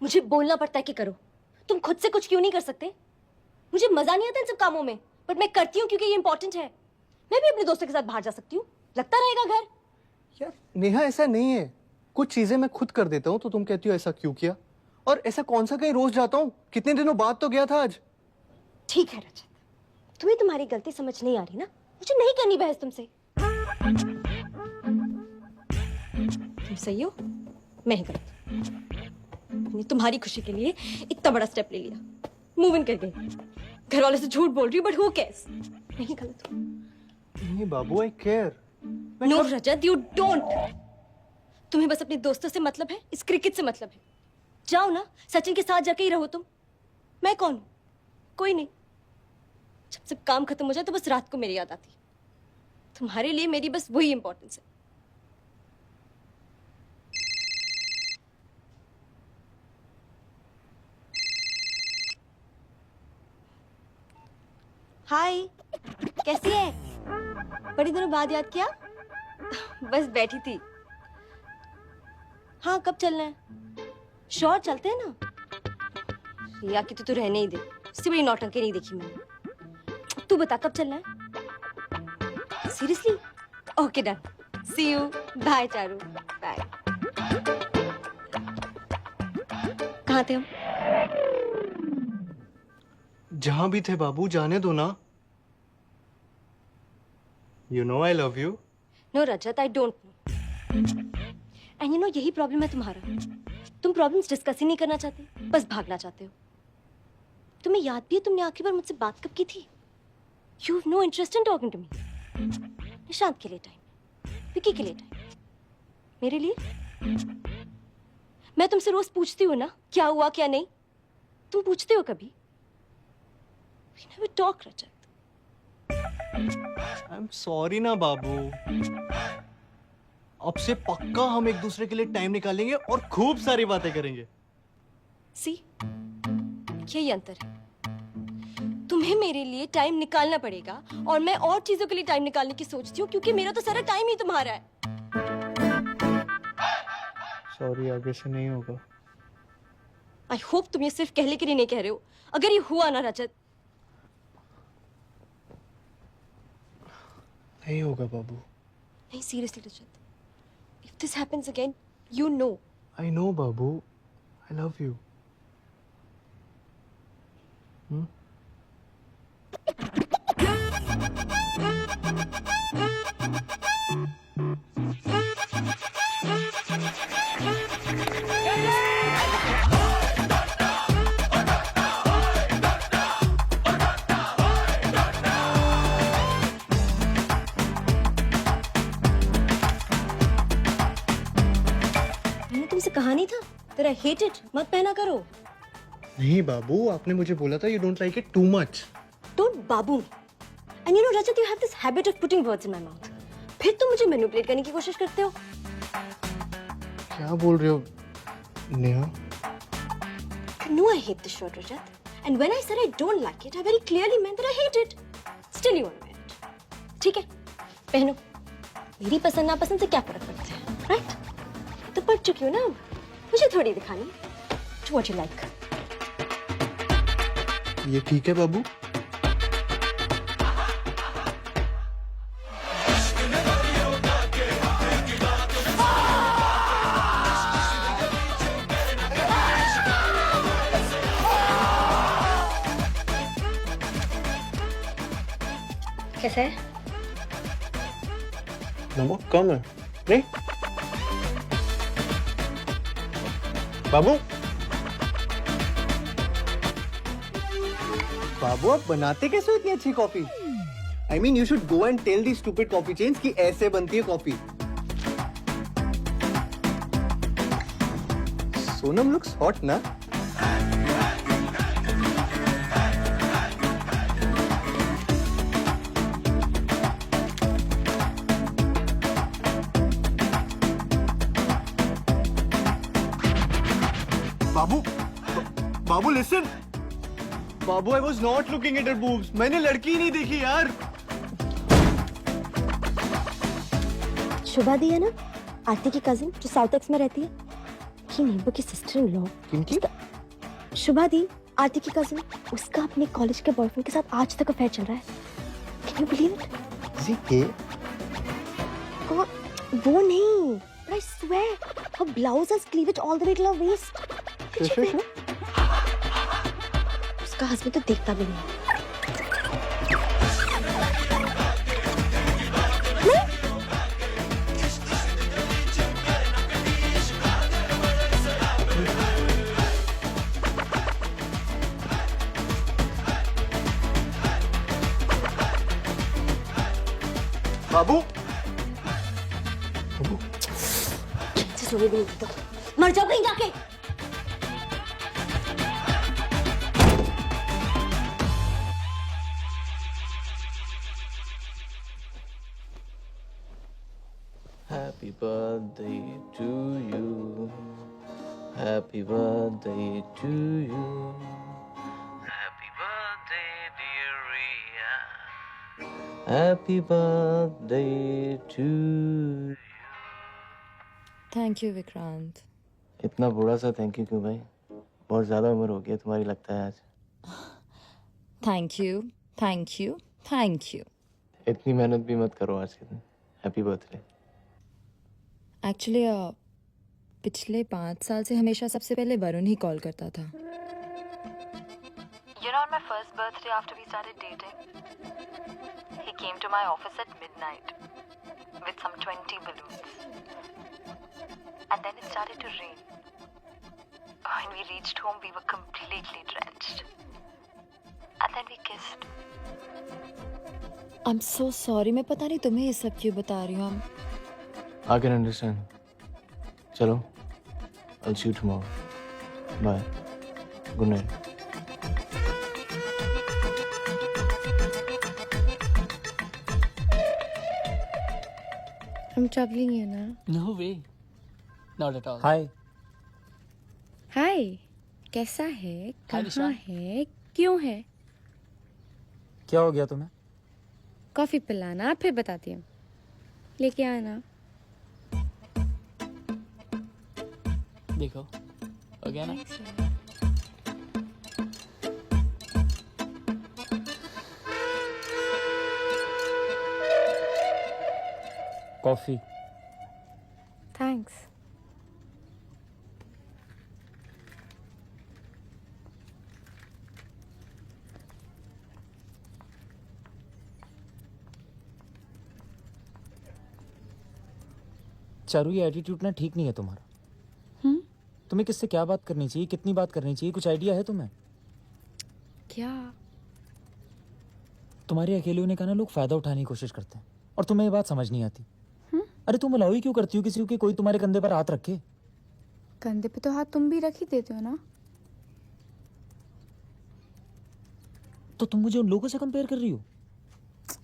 मुझे बोलना पड़ता है कि करो। तुम खुद से कुछ क्यों नहीं कर सकते? मुझे मजा नहीं आता इन सब कामों में, बट मैं करती हूँ क्योंकि ये इंपॉर्टेंट है। मैं भी अपने दोस्तों के साथ बाहर जा सकती हूँ, लगता रहेगा घर। यार नेहा ऐसा नहीं है, कुछ चीजें मैं खुद कर देता हूँ तो तुम कहती हो ऐसा क्यों किया? और ऐसा कौन सा कहीं रोज जाता हूँ? कितने दिनों बाद तो गया था आज। ठीक है रजत, तुम्हें तुम्हारी गलती समझ नहीं आ रही ना, मुझे नहीं करनी बहस तुमसे। तुम सही हो, मैं ही गलत। मैंने तुम्हारी खुशी के लिए इतना बड़ा स्टेप ले लिया, मूव इन कर गई। घर वाले से झूठ बोल रही हूँ, बट हु केयर्स? मैं ही गलत हूँ। नहीं बाबू, I care. No Rajat, you don't. तुम्हें बस अपने दोस्तों से मतलब है, इस क्रिकेट से मतलब है। जाओ ना, सचिन के साथ जाके ही रहो तुम। मैं कौन हूँ? कोई नहीं। जब सब काम खत्म हो जाए तो बस रात को मेरी याद आती है। तुम्हारे लिए मेरी बस वही इंपॉर्टेंस है। हाय, कैसी है? बड़ी दिनों बाद याद किया? बस बैठी थी। हाँ, कब चलना है? श्योर, चलते हैं ना। या कि तू रहने ही दे, इससे बड़ी नौटंकी नहीं देखी मैंने। तू बता कब चलना है? Seriously? Okay done. See you. Bye Charu. Bye. कहाँ थे हम? जहां भी थे बाबू, जाने दो ना। You know I love you. No Rajat, I don't know. And you know, यही प्रॉब्लम है तुम्हारा। तुम प्रॉब्लम्स डिस्कस ही नहीं करना चाहते, बस भागना चाहते हो। तुम्हें याद भी है तुमने आखिरी बार मुझसे बात कब की थी? You have no interest in talking to me. Nishant के लिए टाइम, विकी के लिए टाइम, मेरे लिए? मैं तुमसे रोज पूछती हूँ ना क्या हुआ क्या नहीं। तुम पूछते हो कभी? We never talk, Rajat. I'm sorry ना बाबू। अब से पक्का हम एक दूसरे के लिए टाइम निकालेंगे और खूब सारी बातें करेंगे। सी, यही अंतर है। तुम्हें मेरे लिए टाइम निकालना पड़ेगा और मैं और चीजों के लिए टाइम निकालने की सोचती हूँ, क्योंकि मेरा तो सारा टाइम ही तुम्हारा है। सॉरी, आगे से नहीं होगा। आई होप तुम ये सिर्फ कहने के लिए नहीं कह रहे हो। अगर ये हुआ ना रजत, नहीं होगा बाबू। नहीं, seriously Rajat, if this happens again, you know. I know Babu, I love you. मैंने तुमसे कहा नहीं था तेरा हेट इट मत पहना करो। नहीं बाबू, आपने मुझे बोला था you don't like it too much. Don't Babu. And you no Rajat, you have this habit of putting words in my mouth. फिर तुम मुझे मैनिपुलेट करने की कोशिश करते हो। क्या बोल रहे हो Neha? You know I hate this shirt, Rajat. And when I said I don't like it, I very clearly meant that I hate it. Still you want to wear it. ठीक है, पहनो। मेरी पसंद नापसंद से क्या फर्क पड़ता है, right? तो पढ़ चुकी हो ना, मुझे थोड़ी दिखानी। Do what you like. ये ठीक है बाबू? कैसा है? नमक कम है। नहीं बाबू, बाबू आप बनाते कैसे हो इतनी अच्छी coffee? I mean you should go and tell the stupid coffee chains कि ऐसे बनती है कॉफी। सोनम लुक्स हॉट ना? बाबू, बाबू लिसन। बाबू I was not looking at her boobs, मैंने लड़की ही नहीं देखी यार। शुभा दी है ना, आरती की कजिन जो साउथ एक्स में रहती है, की नींबू की सिस्टर इन लॉ। किनकी? शुभा दी, आरती की कजिन, उसका अपने कॉलेज के बॉयफ्रेंड के साथ आज तक अफेयर चल रहा है। Can you believe it? कौन? वो नहीं, I swear, her blouse has cleavage all the way till her waist. sure. उसका हस्बैंड तो देखता भी नहीं। बाबू सोने भी नहीं देता, मर जाओ कहीं जाके। Happy birthday to you. Happy birthday to you. Happy birthday, dear Ria. Happy birthday to you. Thank you Vikrant. इतना बुरा सा थैंक यू क्यों भाई? बहुत ज्यादा उम्र हो गई तुम्हारी लगता है आज। Thank you, thank you, thank you. इतनी मेहनत भी मत करो आज के दिन। Happy birthday. एक्चुअली पिछले 5 साल से हमेशा सबसे पहले वरुण ही कॉल करता था। You know, on my first birthday after we started dating, he came to my office at midnight with some 20 balloons. And then it started to rain. When we reached home, we were completely drenched. And then we kissed. I'm so sorry, मैं पता नहीं तुम्हें ये सब क्यों बता रही हूँ। I can understand. चलो, I'll see you tomorrow. Bye. Good night. I'm troubling you now. No way. Not at all. हाय। हाय, कैसा है? कहाँ है? क्यों है? क्या हो गया तुम्हें? कॉफी पिलाना, फिर बताती हूँ। लेके आना। देखो, हो गया ना? कॉफी। थैंक्स। चारू, ये एटीट्यूड ना ठीक नहीं है तुम्हारा। तुम्हें किससे क्या बात करनी चाहिए, कितनी बात करनी चाहिए, कुछ आइडिया है तुम्हें? क्या? तुम्हारे अकेले होने का ना लोग फायदा उठाने की कोशिश करते हैं और तुम्हें ये बात समझ नहीं आती। अरे तुम अलाउ ही क्यों करती हो किसी को कि कोई तुम्हारे कंधे पर हाथ रखे? कंधे पे तो हाथ तुम भी रख ही देते हो ना। तो तुम मुझे उन लोगों से कंपेयर कर रही हो?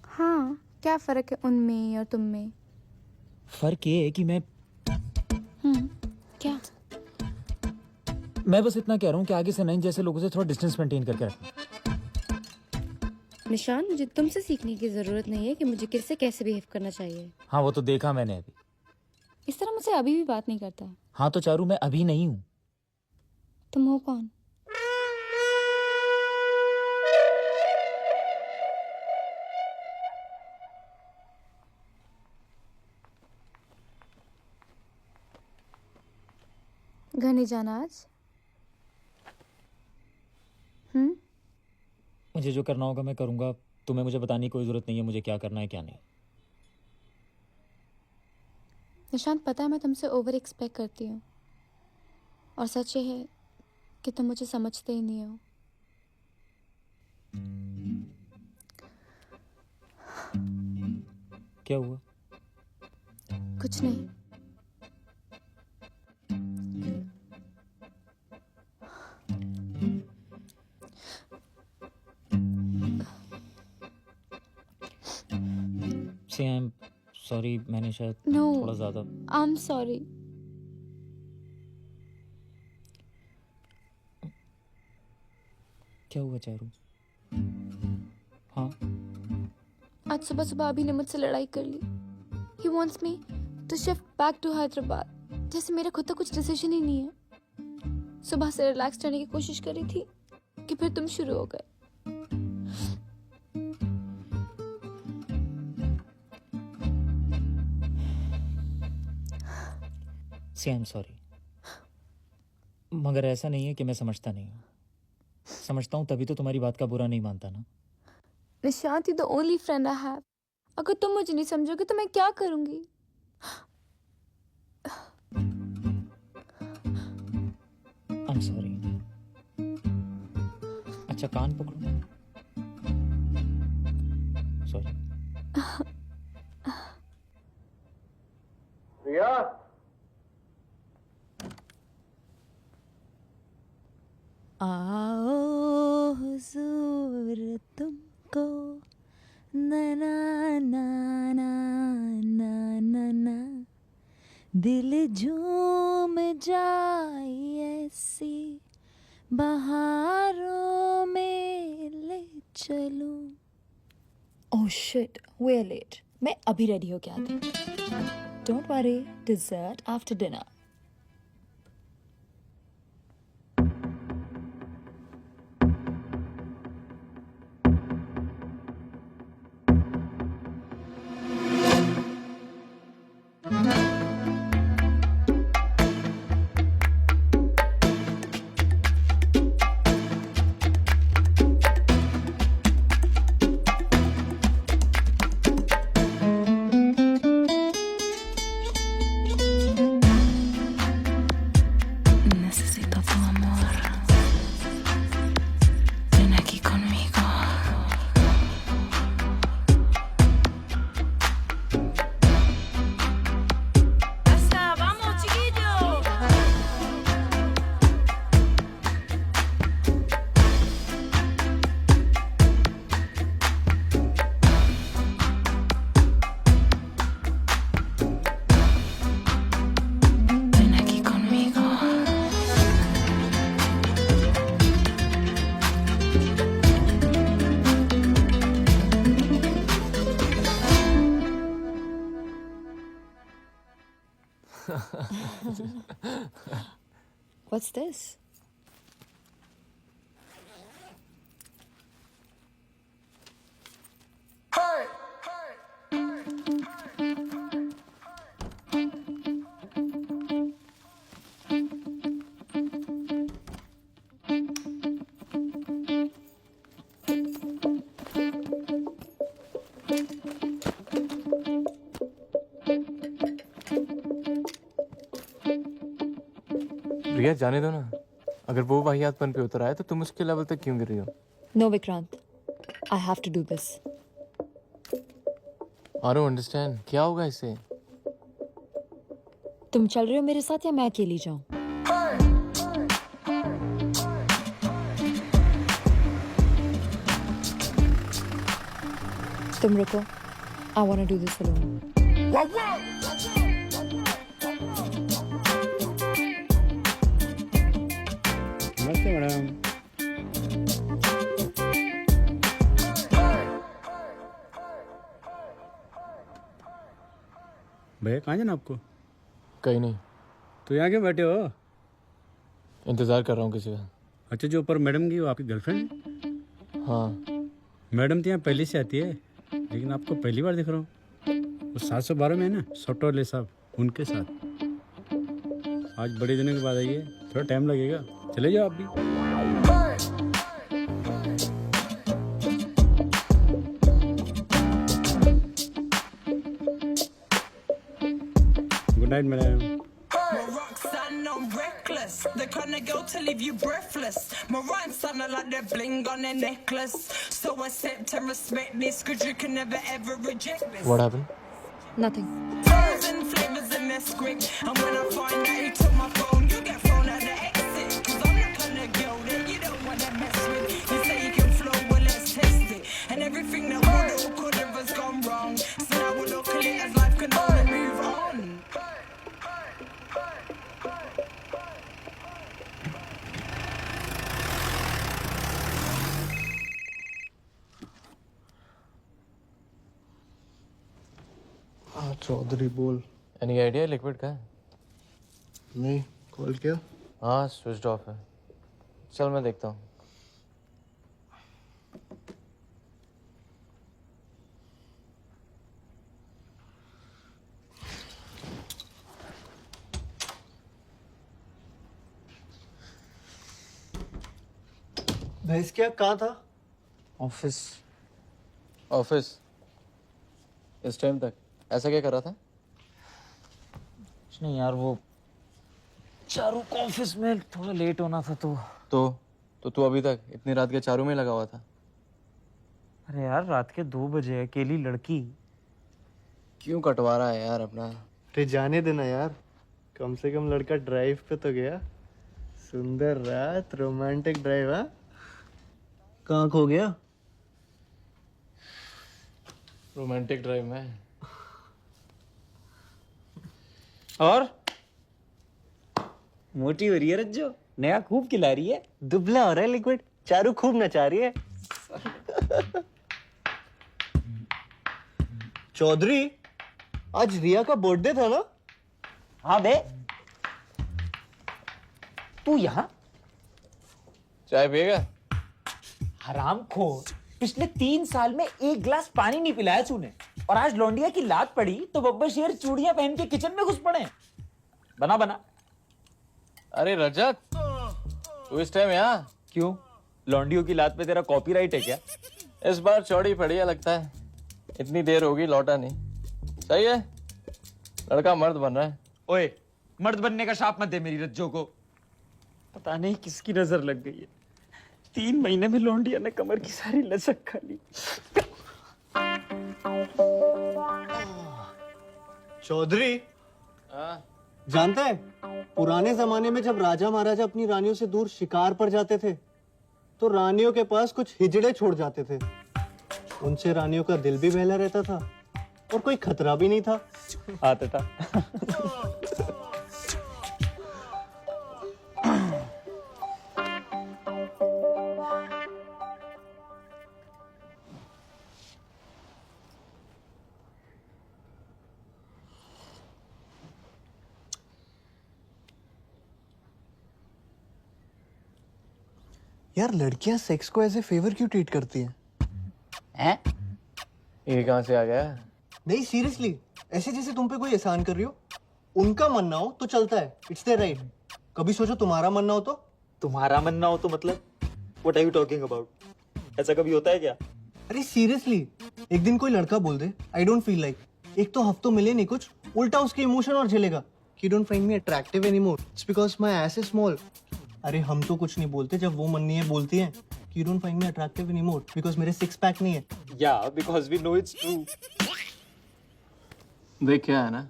हाँ, क्या फर्क है उनमें और तुम में? फर्क ये है कि क्या? मैं बस इतना कह रहा हूँ कि आगे से नहीं जैसे लोगों से थोड़ा डिस्टेंस मेंटेन करके रखना। निशान, मुझे तुमसे सीखने की जरूरत नहीं है कि मुझे किससे कैसे बिहेव करना चाहिए। हाँ, वो तो देखा मैंने अभी। इस तरह मुझसे अभी भी बात नहीं करता। हाँ तो चारू, मैं अभी नहीं हूँ। तुम हो कौन? घर नहीं जाना आज? मुझे जो करना होगा मैं करूंगा। तुम्हें मुझे बताने की कोई जरूरत नहीं है मुझे क्या करना है क्या नहीं। निशांत, पता है मैं तुमसे ओवर एक्सपेक्ट करती हूँ और सच ये है कि तुम मुझे समझते ही नहीं हो। क्या हुआ? कुछ नहीं। See, I'm sorry, मैंने शायद No, थोड़ा ज्यादा। I'm sorry. क्या हुआ चारू? हाँ आज सुबह सुबह अभी ने मुझसे लड़ाई कर ली. He wants me to shift back to Hyderabad. जैसे मेरा खुद का कुछ डिसीजन ही नहीं है. सुबह से रिलैक्स रहने की कोशिश करी थी कि फिर तुम शुरू हो गए. सी आई एम सॉरी, मगर ऐसा नहीं है कि मैं समझता नहीं हूँ. समझता हूँ तभी तो तुम्हारी बात का बुरा नहीं मानता ना. Nishant, you the only friend I have. अगर तुम मुझे नहीं समझोगे तो मैं क्या करूंगी? आई एम सॉरी. अच्छा कान पकड़ो. सॉरी. प्रिया, आओ हुजूर तुमको ना ना ना ना ना ना ना दिल झूम जाए ऐसी बहारों में ले चलूं. Oh shit, we are late. मैं अभी रेडी हो गया था. Don't worry, dessert after dinner. Necesito tu amor. Ven aquí conmigo. Hasta, vamos, chiquillos. Ven aquí conmigo. What's this? रिया जाने दो ना. अगर वो वाहियातपन पे उतर आए तो तुम उसके लेवल तक क्यों गिर रही हो? No, Vikrant. I have to do this. I don't understand. क्या होगा इससे? तुम चल रहे हो मेरे साथ या मैं अकेली जाऊं? तुम रुको. I want to do this alone. नमस्ते मैडम. भैया कहाँ जाना आपको? कहीं नहीं. तो यहाँ क्यों बैठे हो? इंतजार कर रहा हूँ किसी का. अच्छा, जो ऊपर मैडम की वो आपकी गर्लफ्रेंड है? हाँ. मैडम तो यहाँ पहले से आती है, लेकिन आपको पहली बार दिख रहा हूँ. वो 712 में है ना, सॉफ्टवेयर साहब, उनके साथ. आज बड़े दिनों के बाद आई है, थोड़ा टाइम लगेगा. चले जाओ आप भी. Good night madam. Roxanne, I'm reckless. The kind of girl to leave you breathless. My rhymes sound like they're bling on their necklace. So accept and respect this, cause you can never ever reject this. What happened? Nothing. Flavors and flavors in their script. And when I find out he took my phone, you get thrown out the exit. Cause I'm the kind of girl that you don't wanna mess with. You say you can flow, well let's test it. And everything that would or could have has gone wrong. So now we'll look at it as life can only move on. Chaudhary बोल। Any idea liquid का है? नहीं, call किया? हाँ switch off है। चल मैं देखता हूँ। भैंस क्या कहाँ था? ऑफिस। ऑफिस इस टाइम तक ऐसा क्या कर रहा था? कुछ नहीं यार, वो चारू को ऑफिस में थोड़ा लेट होना था तो तू अभी तक इतनी रात के चारों में लगा हुआ था? अरे यार रात के 2 बजे अकेली लड़की। क्यों कटवा रहा है यार अपना? अरे जाने देना यार, कम से कम लड़का ड्राइव पे तो गया। सुंदर रात, रोमांटिक ड्राइव। हाँ, कहाँ खो गया? रोमांटिक ड्राइव में। और मोटी हो रही है रज्जो, नया खूब खिला रही है। दुबला हो रहा है लिक्विड, चारू खूब नचा रही है। चौधरी, आज रिया का बर्थडे था ना? हाँ बे, तू यहाँ? चाय पिएगा? हरामखोर, पिछले 3 साल में 1 गिलास पानी नहीं पिलाया तूने, और आज लौंडिया की लात पड़ी तो बब्बर शेर चूड़ियां पहन के किचन में घुस पड़े। बना। अरे रजत, तू इस टाइम यहाँ? क्यों, लौंडियों की लात पे तेरा कॉपीराइट है क्या? इस बार चौड़ी पड़ी है लगता है। इतनी देर होगी लौटा नहीं। सही है, लड़का मर्द बन रहा है। ओए, मर्द बनने का शाप मत दे मेरी रज्जो को। पता नहीं किसकी नजर लग गई है, 3 महीने में लौंडिया ने कमर की सारी लचक खा ली। चौधरी, जानता है पुराने जमाने में जब राजा महाराजा अपनी रानियों से दूर शिकार पर जाते थे तो रानियों के पास कुछ हिजड़े छोड़ जाते थे। उनसे रानियों का दिल भी बहला रहता था और कोई खतरा भी नहीं था। आता था। यार लड़कियां सेक्स को एज ए फेवर क्यों ट्रीट करती हैं? हैं? ये कहाँ से आ गया? नहीं सीरियसली, ऐसे जैसे तुम पे कोई एहसान कर रही हो। उनका मन ना हो तो चलता है, इट्स देयर राइट। कभी सोचो तुम्हारा मन ना हो तो? तुम्हारा मन ना हो तो मतलब? What are you talking about? ऐसा कभी होता है क्या? अरे सीरियसली, एक दिन कोई लड़का बोल दे आई डोंट फील लाइक, एक तो हफ्तों मिले नहीं कुछ, उल्टा उसके इमोशन और झेलेगा कि don't find me attractive anymore, it's because my S is small. अरे हम तो कुछ नहीं बोलते जब वो मन नहीं है बोलती है कि you don't find me attractive anymore because मेरे 6 पैक नहीं है। या because we know it's true. देख क्या है ना,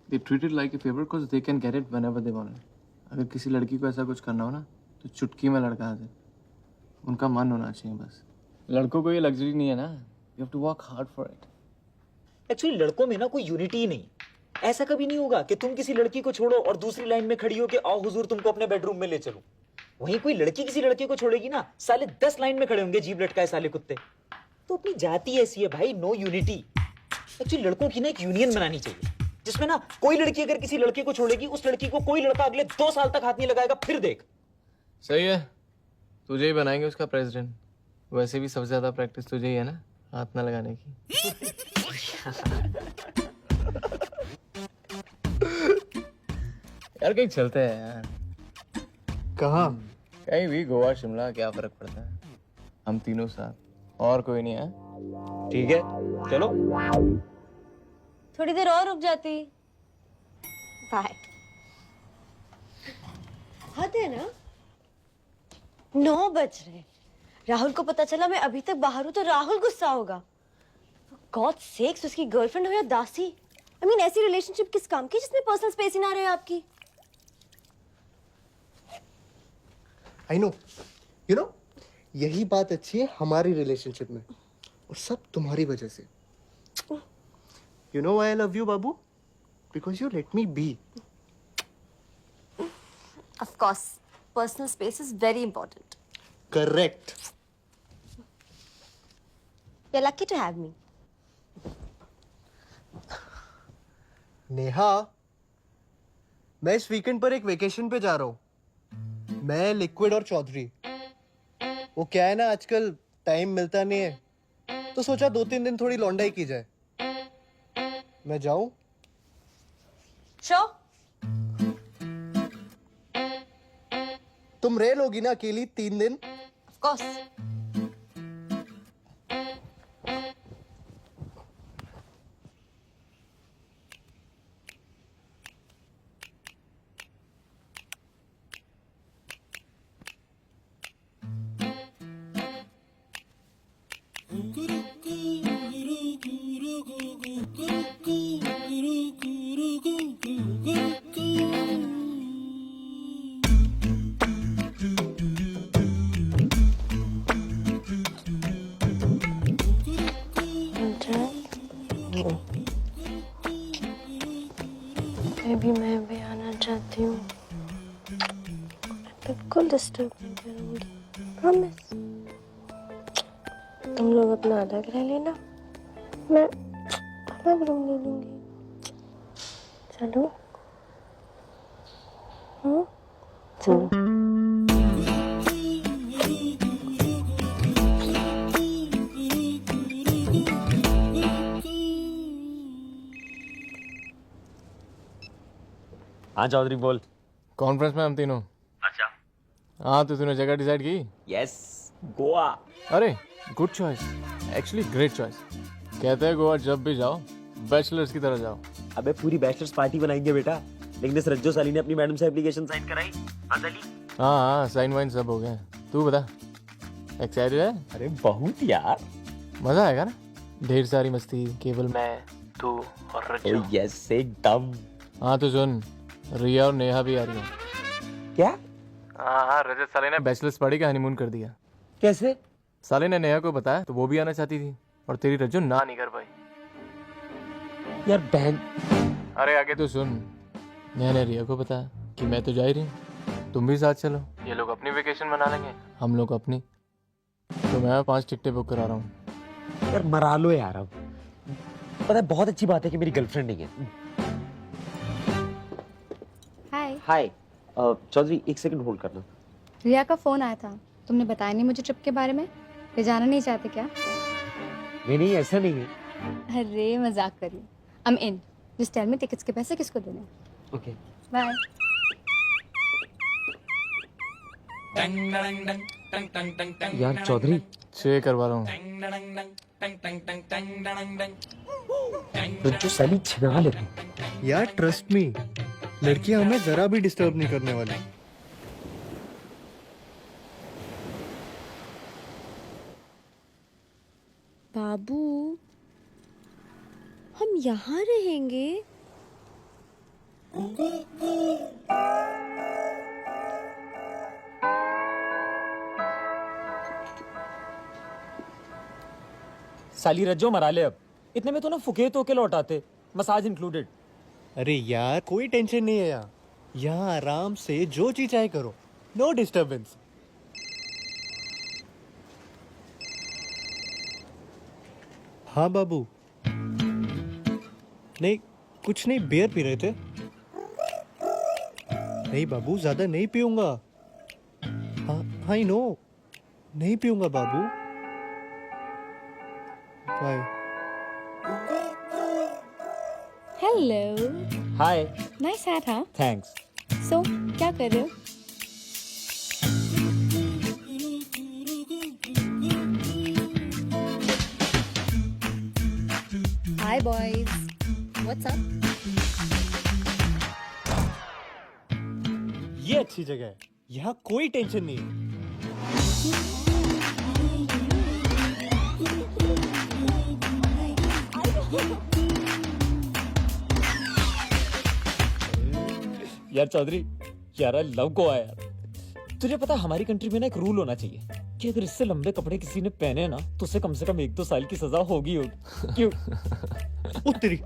they treat it like a favor because they can get it whenever they want it. अगर किसी लड़की को ऐसा कुछ करना हो ना तो चुटकी में लड़का आ जाए। उनका मन होना चाहिए बस। लड़कों को ये लग्जरी नहीं है ना, you have to work hard for it. Actually लड़कों में ना कोई यूनिटी ही नहीं। ऐसा कभी नहीं होगा कि तुम किसी लड़की को छोड़ो और दूसरी लाइन में खड़ी हो कि आओ हुजूर तुमको अपने बेडरूम में ले चलूं। वहीं कोई लड़की किसी लड़के को छोड़ेगी ना, साले 10 लाइन में खड़े होंगे जीभ लटकाए साले कुत्ते। तो अपनी जाति ऐसी है भाई, नो यूनिटी। एक्चुअली लड़कों की ना एक यूनियन बनानी चाहिए जिसमें ना कोई लड़की अगर किसी लड़के को छोड़ेगी, उस लड़की को कोई लड़का अगले 2 साल तक हाथ नहीं लगाएगा। फिर देख। सही है, तुझे ही बनाएंगे उसका प्रेसिडेंट। वैसे भी सबसे ज्यादा प्रैक्टिस तुझे ही है ना हाथ ना लगाने की। यार कहीं चलते हैं यार। कहाँ? कहीं भी, गोवा शिमला, क्या फर्क पड़ता है। हम तीनों साथ, और कोई नहीं है। ठीक है चलो। थोड़ी देर और रुक जाती। बाय। हद है ना, 9 बज रहे। राहुल को पता चला मैं अभी तक बाहर हूं तो राहुल गुस्सा होगा। गॉड सेक्स, उसकी गर्लफ्रेंड हो या दासी। आई मीन ऐसी रिलेशनशिप किस काम की जिसमें पर्सनल स्पेस ही ना रहे आपकी। आई नो, यू नो, यही बात अच्छी है हमारी रिलेशनशिप में, और सब तुम्हारी वजह से। You know why I love you बाबू? Because you let me be. Of course, personal space is very important. Correct. You're lucky to have me. Neha, मैं इस वीकेंड पर एक वेकेशन पे जा रहा हूँ। मैं, लिक्विड और चौधरी। वो क्या है ना, आजकल टाइम मिलता नहीं है, तो सोचा 2-3 दिन थोड़ी लौंडाई की जाए। मैं जाऊं? Sure. तुम रह लोगी ना अकेली 3 दिन? Of course. भी मैं भी आना चाहती हूँ। बिल्कुल डिस्टर्ब नहीं करूँगी, प्रॉमिस। तुम लोग अपना अलग रह लेना, मैं अलग रूम ले लूँगी। चलो? हाँ? चलो। हाँ चौधरी बोल। कॉन्फ्रेंस में हम तीनों। अच्छा। हाँ, तो तूने जगह डिसाइड की? यस, गोवा। अरे good choice, actually great choice. कहते हैं गोवा जब भी जाओ बैचलर्स की तरह जाओ। अबे पूरी बैचलर्स पार्टी बनाएंगे बेटा। लेकिन इस रज्जो साली ने अपनी मैडम से एप्लीकेशन साइन कराई। हाँ साली? हाँ, साइन वाइन सब हो गए। तू बता, एक्साइटेड है? अरे बहुत यार, मजा आएगा ना? ढेर सारी मस्ती, केवल मैं, तू और रज्जो। यस एकदम। हाँ तो सुन, रिया और नेहा भी आ रही है। क्या? हाँ, रजत साले ने बैचलर्स पार्टी का हनीमून कर दिया। कैसे? साले ने नेहा को बताया तो वो भी आना चाहती थी, और तेरी रज्जो ना नहीं कर पाई। यार बहन। अरे आगे तो सुन, नेहा ने रिया को बताया कि मैं तो जा ही रही हूँ, तुम भी साथ चलो। ये लोग अपनी वेकेशन मना लेंगे, हम लोग अपनी। तो मैं 5 टिकटें बुक करा रहा हूँ। यार मरा लो यार अब। पता है बहुत अच्छी बात है कि मेरी गर्लफ्रेंड नहीं है। हाय। हाय चौधरी, एक सेकंड होल्ड करना। रिया का फोन आया था, तुमने बताया नहीं मुझे ट्रिप के बारे में। वे जाना नहीं चाहते क्या? नहीं ऐसा नहीं है। अरे मजाक कर रही हूँ। I'm in. Just tell me tickets के पैसे किसको देने? Okay bye. यार चौधरी, 6 करवा रहा हूँ। रज्जो साली छिना लेती। यार ट्रस्ट मी, लड़कियां हमें जरा भी डिस्टर्ब नहीं करने वाली। बाबू, हम यहाँ रहेंगे? साली रज्जो मरा ले अब। इतने में तो ना फुकेत होके लौटाते, मसाज इंक्लूडेड। अरे यार कोई टेंशन नहीं है यहाँ आराम से जो चीज चाहे करो, नो डिस्टर्बेंस। हाँ बाबू। नहीं कुछ नहीं, बियर पी रहे थे। नहीं बाबू, ज्यादा नहीं पीऊंगा। हाँ आई नो, नहीं पीऊंगा बाबू। Bye. Hello. Hi. Nice hat. हाँ थैंक्स। सो क्या कर रहे हो? Hi boys, what's up? ये अच्छी जगह है, यहाँ कोई टेंशन नहीं है। यार चौधरी, यार आई लव गोवा यार। तुझे पता है हमारी कंट्री में ना एक रूल होना चाहिए कि अगर इससे लंबे कपड़े किसी ने पहने ना तो उसे कम से कम 1-2 साल की सजा होगी। क्यों? उत्तरी।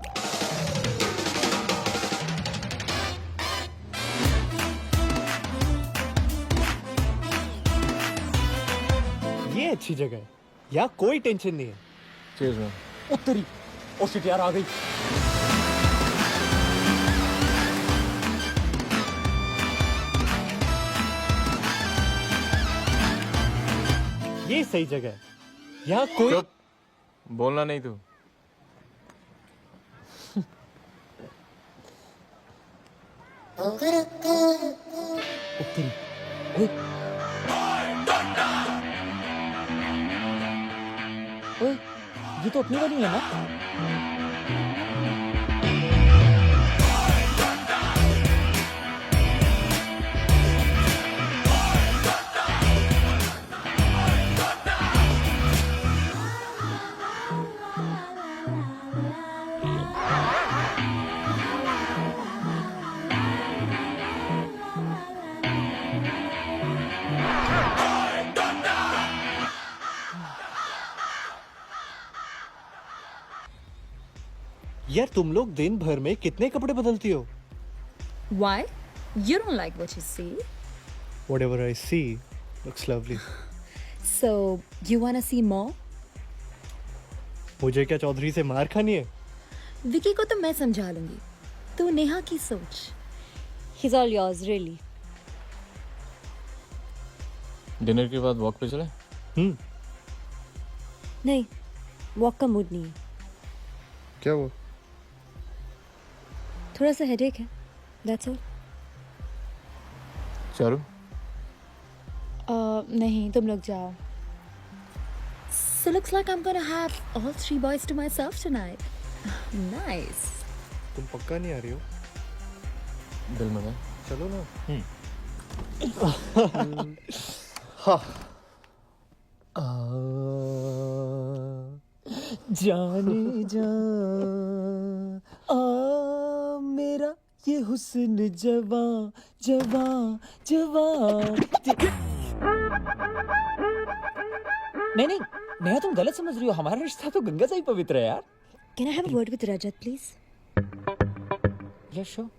ये अच्छी जगह है, यहाँ कोई टेंशन नहीं है। Cheers man. उत्तरी। ओ शिट यार, आ गई। ये सही जगह है। यहाँ कोई चुप, बोलना नहीं तू। ओए, ये तो अपनी वाली है ना? यार तुम लोग दिन भर में कितने कपड़े बदलती हो? Why? You don't like what you see. Whatever I see looks lovely. So, you wanna see more? मुझे क्या चौधरी से मार खानी है? विकी को तो मैं समझा लूंगी। तू नेहा की सोच। He's all yours, really. Dinner के बाद वॉक पे चले? नहीं, वॉक का मूड नहीं है। क्या वो? थोड़ा सा हेडेक है, that's all. चारू? नहीं, तुम लोग जाओ। So looks like I'm gonna have all 3 boys to myself tonight. Nice. तुम पक्का नहीं आ रही हो? दिल में है। चलो ना। जाने जा मेरा ये हुस्न जवां जवां जवां। नहीं, नेहा तुम गलत समझ रही हो। हमारा रिश्ता तो गंगा से ही पवित्र है यार। Can I have a word with Rajat, please? Yes, sure.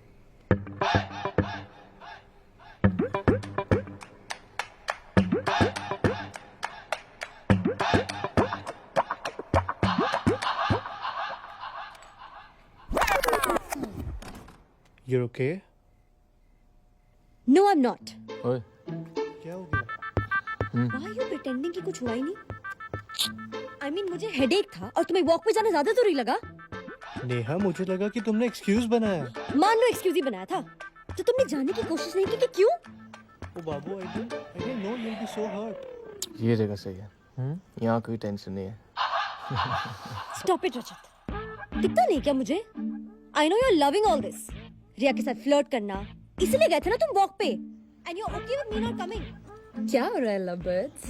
You're okay? No, I'm not. ओए, क्या हो गया? Why are you pretending कि कुछ हुआ ही नहीं? I mean, मुझे हेडेक था और तुम्हें वॉक पे जाना ज्यादा दूरी लगा? नेहा मुझे लगा कि तुमने एक्सक्यूज बनाया। मान लो एक्सक्यूज ही बनाया था, तो तुमने जाने की कोशिश नहीं की कि क्यों? ओ बाबू, I didn't know you'll be so hurt. ये जगह सही है। यहाँ कोई टेंशन नहीं है। Stop it, रजत। दिखता नहीं क्या मुझे? I know you're loving all this. रिया के साथ फ्लर्ट करना, इसलिए गए थे ना तुम वॉक पे? And you're okay with me not coming? क्या हो रहा है lovebirds?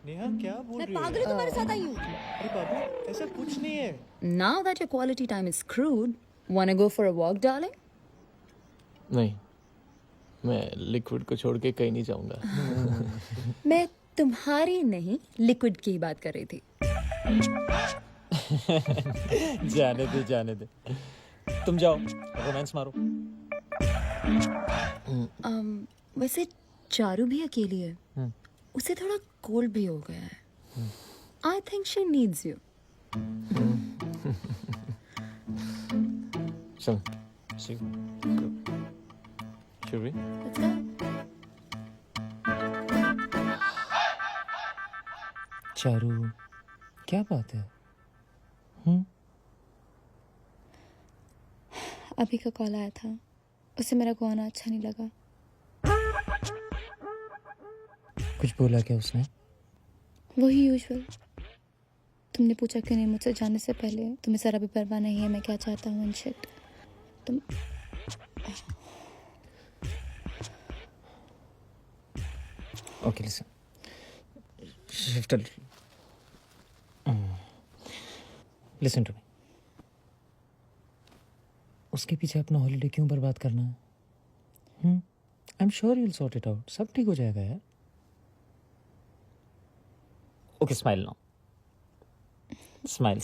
नेहा क्या बोल मैं रही है? पागल हूँ तुम्हारे साथ आई हूँ। अरे बाबू, ऐसा कुछ नहीं है। Now that your quality time is crude, wanna go for a walk, darling? नहीं, मैं लिक्विड को छोड़ के कहीं नहीं जाऊंगा। मैं तुम्हारी नहीं, लिक्विड की बात कर रही थी। जाने दे। तुम जाओ, रोमांस मारो। वैसे चारू भी अकेली है। उसे थोड़ा कोल्ड भी हो गया है। I think she needs you. चल, should we? Let's go. Charu, क्या बात है? अभी का कॉल आया था, उसे मेरा गाना अच्छा नहीं लगा। कुछ बोला क्या उसने? वही यूजुअल। तुमने पूछा क्यों नहीं मुझसे जाने से पहले? तुम्हें जरा भी परवाह नहीं है मैं क्या चाहता हूँ एंड शिट। तुम Okay, listen. Shift a little. Listen to me. उसके पीछे अपना हॉलीडे क्यों बर्बाद करना है? I'm sure you'll sort it out. सब ठीक हो जाएगा यार। Okay, smile now. Smile.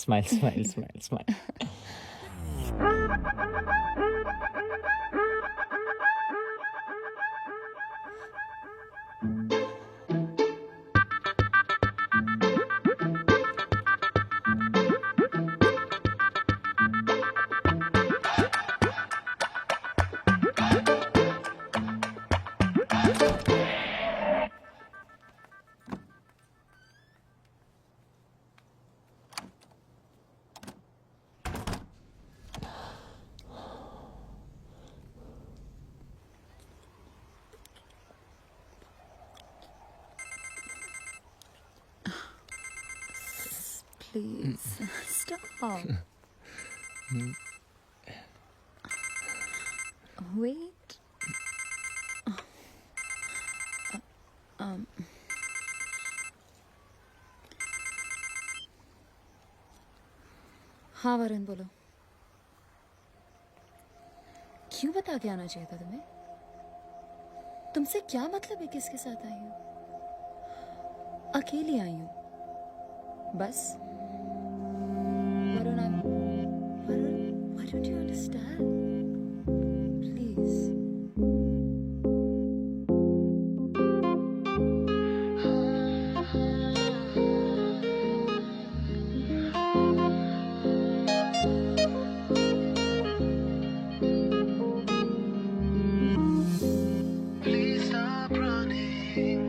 please. Stop. Wait. हाँ वरुण बोलो. क्यों बता के आना चाहिए था तुम्हें? तुमसे क्या मतलब है किसके साथ आई हूँ? अकेली आई हूँ बस. Varun, why don't you understand? Please. Please stop running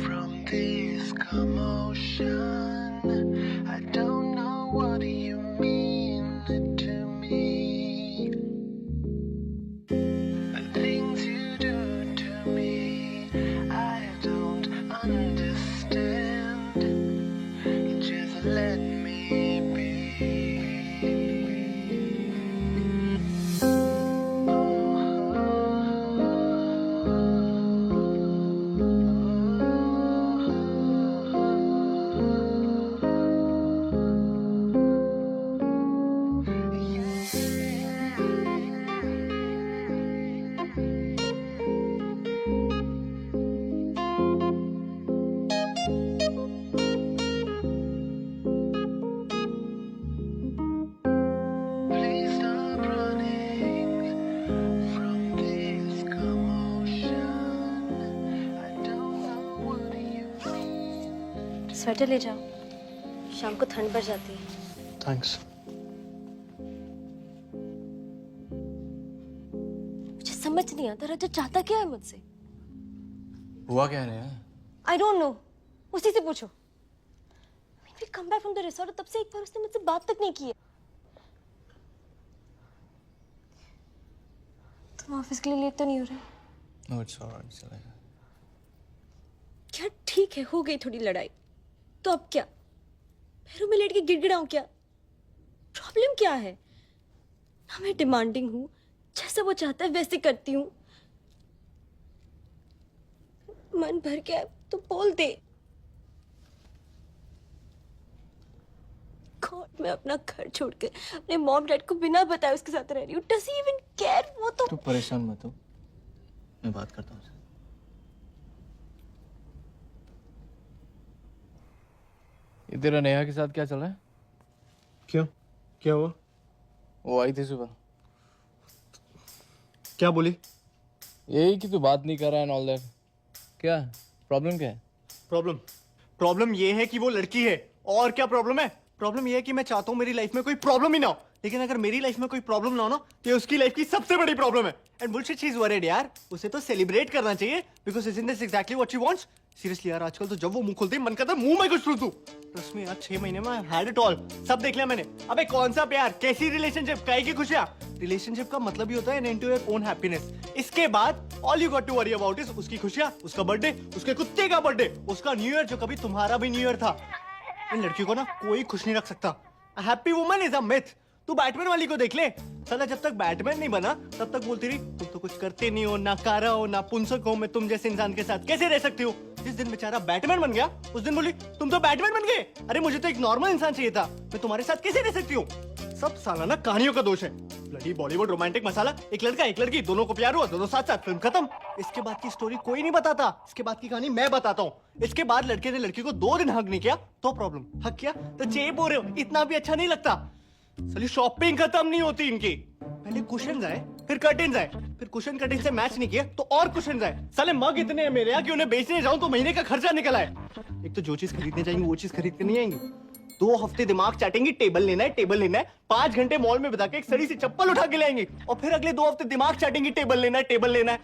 from this commotion. I don't know what you mean to me. The things you do to me, I don't understand. Just let me be. Please stop running from this commotion. I don't know what you mean. Sweater ले जाओ, शाम को ठंड बढ़ जाती है. Thanks. मुझे समझ नहीं आता रजत चाहता क्या है मुझसे. हुआ क्या है? आई डोंट नो, उसी से पूछो. We come back from the resort, तब से एक बार उसने मुझसे बात तक नहीं की है. तुम ऑफिस के लिए लेट तो नहीं हो रहे? नो इट्स ऑलराइट, चलेगा. क्या ठीक है, हो गई थोड़ी लड़ाई तो अब क्या? पैरों में लेट के गिड़गिड़ाऊं क्या? प्रॉब्लम क्या है? ना मैं डिमांडिंग हूँ, जैसा वो चाहता है वैसे करती हूँ. मन भर के तो बोल दे. गॉड, मैं अपना घर छोड़कर अपने मॉम डैड को बिना बताए उसके साथ रह रही हूँ. Does he even care? वो तो तू परेशान मत हो, मैं बात करता हूँ. ये तेरा नेहा के साथ क्या चल रहा है? क्यों? क्या हुआ? वो आई थी सुबह. क्या बोली? यही कि तू बात नहीं कर रहा है, ऑल दैट. क्या प्रॉब्लम क्या है? प्रॉब्लम ये है कि वो लड़की है. और क्या प्रॉब्लम है? प्रॉब्लम ये है कि मैं चाहता हूँ मेरी लाइफ में कोई प्रॉब्लम ही ना हो. लेकिन अगर मेरी लाइफ में कोई प्रॉब्लम ना हो ना, तो ये उसकी लाइफ की सबसे बड़ी प्रॉब्लम है. And bullshit she is worried यार. उसे तो सेलिब्रेट करना चाहिए because isn't this exactly what she wants. Seriously यार, आजकल तो जब वो मुंह खोलती है मन करता है मुंह में कुछ ठूस दूं. ट्रस्ट मी यार, 6 महीने में आई हैड इट ऑल. सब देख लिया मैंने. अबे कौन सा प्यार, कैसी रिलेशनशिप, काहे की खुशियां. रिलेशनशिप का मतलब ही होता है इनटू योर ओन हैप्पीनेस. इसके बाद all you got to worry about is उसकी खुशियां, उसका बर्थडे, उसके कुत्ते का बर्थडे, उसका न्यू ईयर जो कभी तुम्हारा भी न्यू ईयर था. इन लड़कियों को ना कोई खुश नहीं रख सकता. A happy woman is a myth. तू बैटमैन वाली को देख ले. साला जब तक बैटमैन नहीं बना तब तक बोलती रही तुम तो कुछ करते नहीं हो, ना कारा हो, ना पुंसक हो, मैं तुम जैसे इंसान के साथ कैसे रह सकती हो. जिस दिन बेचारा बैटमैन बन गया उस दिन बोली तुम तो बैटमैन बन गए. अरे मुझे तो एक नॉर्मल इंसान चाहिए था. मैं तुम्हारे साथ कैसे रह सकती हूँ. सब साला ना कहानियों का दोष है. ब्लडी बॉलीवुड रोमांटिक मसाला. एक लड़का एक लड़की, दोनों को प्यार हुआ, दोनों साथ साथ, फिल्म खत्म. इसके बाद की स्टोरी कोई नहीं बताता. इसके बाद की कहानी मैं बताता हूँ. इसके बाद लड़के ने लड़की को 2 दिन हक नहीं किया तो प्रॉब्लम. हक किया तो चेप हो रहे हो. इतना भी अच्छा नहीं लगता. साली शॉपिंग खत्म नहीं होती इनकी. पहले कुशन आए, फिर कर्टेन्स आए, फिर कुशन कर्टेन से मैच नहीं किया तो और कुशन आए. साले मग इतने हैं मेरे यहाँ कि उन्हें बेचने जाऊं तो महीने का खर्चा निकल आए. एक तो जो चीज खरीदने जाएंगे वो चीज खरीद कर नहीं आएंगी. 2 हफ्ते दिमाग चाटेंगी, टेबल लेना है, टेबल लेना है. 5 घंटे मॉल में बिता के एक सड़ी सी चप्पल उठा के लाएंगे और फिर अगले 2 हफ्ते दिमाग चाटेंगी, टेबल लेना है, टेबल लेना है.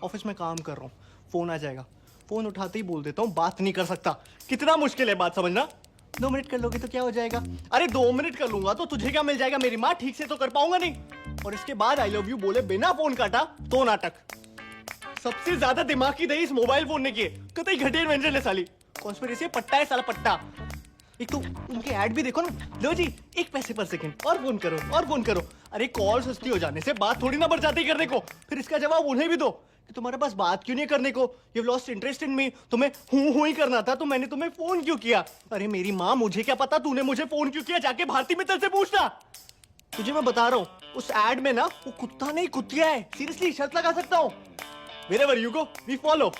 ऑफिस में काम कर रहा हूँ, फोन आ जाएगा, फोन उठाते ही बोल देता हूँ बात नहीं कर सकता. कितना मुश्किल है बात समझना. 2 मिनट कर लोगे तो क्या हो जाएगा. अरे 2 मिनट कर लूंगा तो तुझे क्या मिल जाएगा. मेरी माँ ठीक से तो कर पाऊंगा नहीं. और इसके बाद आई लव यू बोले बिना फोन काटा तो नाटक. सबसे ज्यादा दिमाग की दही इस मोबाइल फोन ने की है. कतई घटिया इन्वेंशन है साली. कॉन्स्पिरेसी पट्टा है साला, पट्टा. एक तो उनके ऐड भी देखो ना, लो जी 1 पैसे पर सेकंड, और फोन करो और फोन करो। अरे कॉल सस्ती हो जाने से बात थोड़ी ना बढ़ जाती करने को। फिर इसका जवाब उन्हें भी दो कि तुम्हारे पास बात क्यों नहीं करने को, यू लॉस्ट इंटरेस्ट इन मी, तुम्हें हूं ही करना था तो मैंने तुम्हें फोन क्यों किया। अरे मेरी माँ, मुझे क्या पता तूने मुझे फोन क्यों किया, जाके भारती मित्तल से पूछना। तुझे मैं बता रहा हूँ उस एड में ना वो कुत्ता नहीं कुतिया है, सीरियसली शर्त लगा सकता हूँ। Wherever you go, we follow.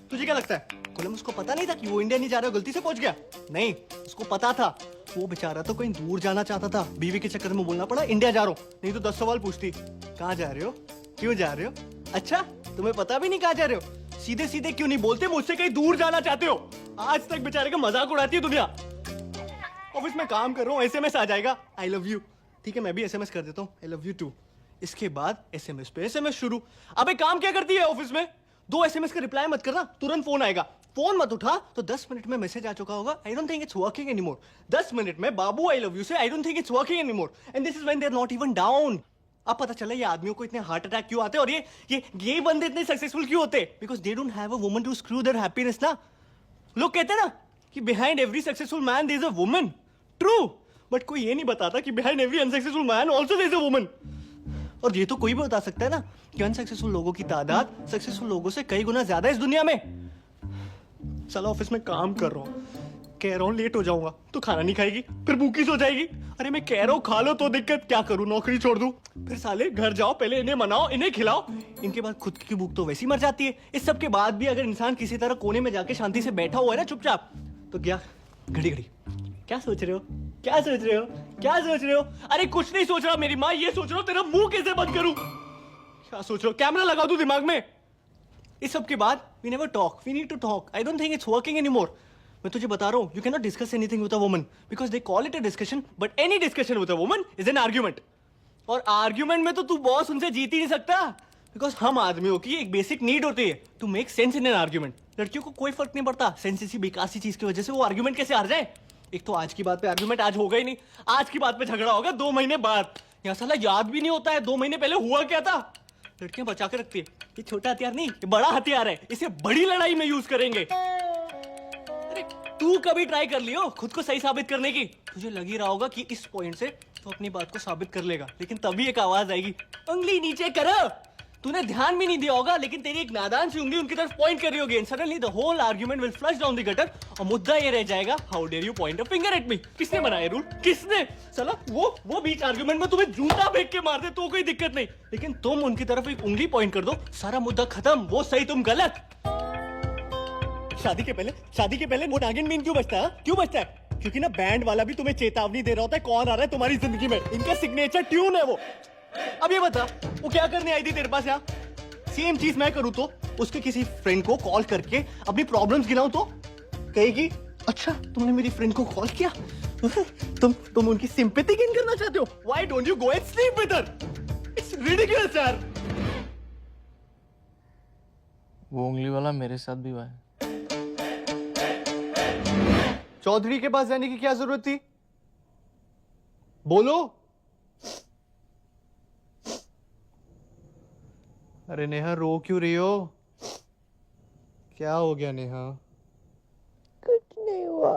तुझे क्या लगता है कोलंबस को पता नहीं था कि वो इंडिया नहीं जा रहा, गलती से पहुंच गया? नहीं, उसको पता था। वो बेचारा तो कहीं दूर जाना चाहता था, बीवी के चक्कर में बोलना पड़ा इंडिया जा रहा हूँ, नहीं तो 10 सवाल पूछती, कहाँ जा रहे हो, क्यों जा रहे हो, अच्छा तुम्हें पता भी नहीं कहाँ जा रहे हो, सीधे सीधे क्यों नहीं बोलते मुझसे कहीं दूर जाना चाहते हो। आज तक बेचारे का मजाक उड़ाती है दुनिया। ऑफिस में काम कर रहा हूँ, एसएमएस आ जाएगा आई लव यू, ठीक है मैं भी एसएमएस कर देता हूँ आई लव यू टू। इसके बाद एसएमएस पे एसएमएस शुरू। अबे काम क्या करती है ऑफिस में, 2 एसएमएस का रिप्लाई मत करना, तुरंत फोन आएगा, फोन मत उठा तो 10 मिनट में मैसेज आ चुका होगा, I don't think it's working anymore. 10 minute में बाबू आई लव यू से I don't think it's working anymore, and this is when they are not even down. अब पता चला ये आदमियों को इतने हार्ट अटैक क्यों आते हैं, और ये बंदे इतने सक्सेसफुल क्यों होते, because they don't have a woman to screw their happiness ना। लोग कहते हैं ना कि behind every successful man there is a woman, true, but कोई ये नहीं बताता कि behind every unsuccessful man also there is a woman. और ये तो कोई भी बता सकता है ना कि अनसक्सेसफुल लोगों की तादाद सक्सेसफुल लोगों से कई गुना ज्यादा है इस दुनिया में। चलो ऑफिस में काम कर रहा हूँ, कह रहा हूँ लेट हो जाऊंगा तो खाना नहीं खाएगी, फिर भूखी सो जाएगी। अरे मैं कह रहा हूँ खा लो तो दिक्कत, क्या करूँ नौकरी छोड़ दूँ, फिर साले घर जाओ पहले इन्हें मनाओ इन्हें खिलाओ, इनके बाद खुद की भूख तो वैसी मर जाती है। इस सब के बाद भी अगर इंसान किसी तरह कोने में जाके शांति से बैठा हुआ है ना चुपचाप, तो क्या घड़ी घड़ी क्या सोच रहे हो, क्या सोच रहे हो, क्या सोच रहे हो? अरे कुछ नहीं सोच रहा मेरी माँ, ये सोच रहा हूँ तेरा मुंह कैसे बंद करूँ। क्या सोच रहे हो, कैमरा लगा दूं दिमाग में? इस सब के बाद we never talk, we need to talk, I don't think it's working anymore. मैं तुझे बता रहा हूँ you can not discuss anything with a woman because they call it a discussion, but any discussion with a woman is an argument. और argument में तो तू boss उनसे जीत ही नहीं सकता, बिकॉज हम आदमियों की एक बेसिक नीड होती है to make sense in an argument. लड़कियों को कोई फर्क नहीं पड़ता सेंस इसी बेकार चीज की वजह से वो आर्ग्यूमेंट कैसे हार जाए। एक तो आज की बात पे आर्ग्यूमेंट आज होगा ही नहीं, आज की बात पे झगड़ा होगा 2 महीने बाद, यहाँ साला याद भी नहीं होता है 2 महीने पहले हुआ क्या था। लड़कियां बचा के रखती है, ये छोटा हथियार नहीं ये बड़ा हथियार है, इसे बड़ी लड़ाई में यूज करेंगे। अरे तू कभी ट्राई कर लियो खुद को सही साबित करने की, तुझे लग ही रहा होगा कि इस पॉइंट से तो अपनी बात को साबित कर लेगा, लेकिन तभी एक आवाज आएगी उंगली नीचे कर। तूने ध्यान भी नहीं दिया होगा लेकिन तेरी एक नादान सी उंगली उनकी तरफ पॉइंट कर रही होगी, and suddenly the whole argument will flush down the gutter, और मुद्दा ये रह जाएगा how dare you point a finger at me. किसने बनाया रूल, किसने? साला वो बीच आर्गुमेंट में तुम्हें जूता फेंक के मार दे तो कोई दिक्कत नहीं, लेकिन तुम उनकी तरफ एक उंगली पॉइंट कर दो, सारा मुद्दा खत्म, वो सही तुम गलत। शादी के पहले वो नागिन मीन क्यों बजता है, क्यों बजता है? क्योंकि ना बैंड वाला भी तुम्हें चेतावनी दे रहा होता है कौन आ रहा है तुम्हारी जिंदगी में, इनका सिग्नेचर ट्यून है वो। अब ये बता वो क्या करने आई थी तेरे पास यहाँ? सेम चीज मैं करूं तो उसके किसी फ्रेंड को कॉल करके अपनी प्रॉब्लम्स गिनाऊं तो कहेगी अच्छा तुमने मेरी फ्रेंड को कॉल किया, तुम उनकी सिंपैथी गेन करना चाहते हो, why don't you go and sleep with her, it's ridiculous यार। वो उंगली वाला मेरे साथ भी हुआ है। चौधरी के पास जाने की क्या जरूरत थी, बोलो। अरे नेहा रो क्यों रही हो, क्या हो गया नेहा? कुछ नहीं हुआ।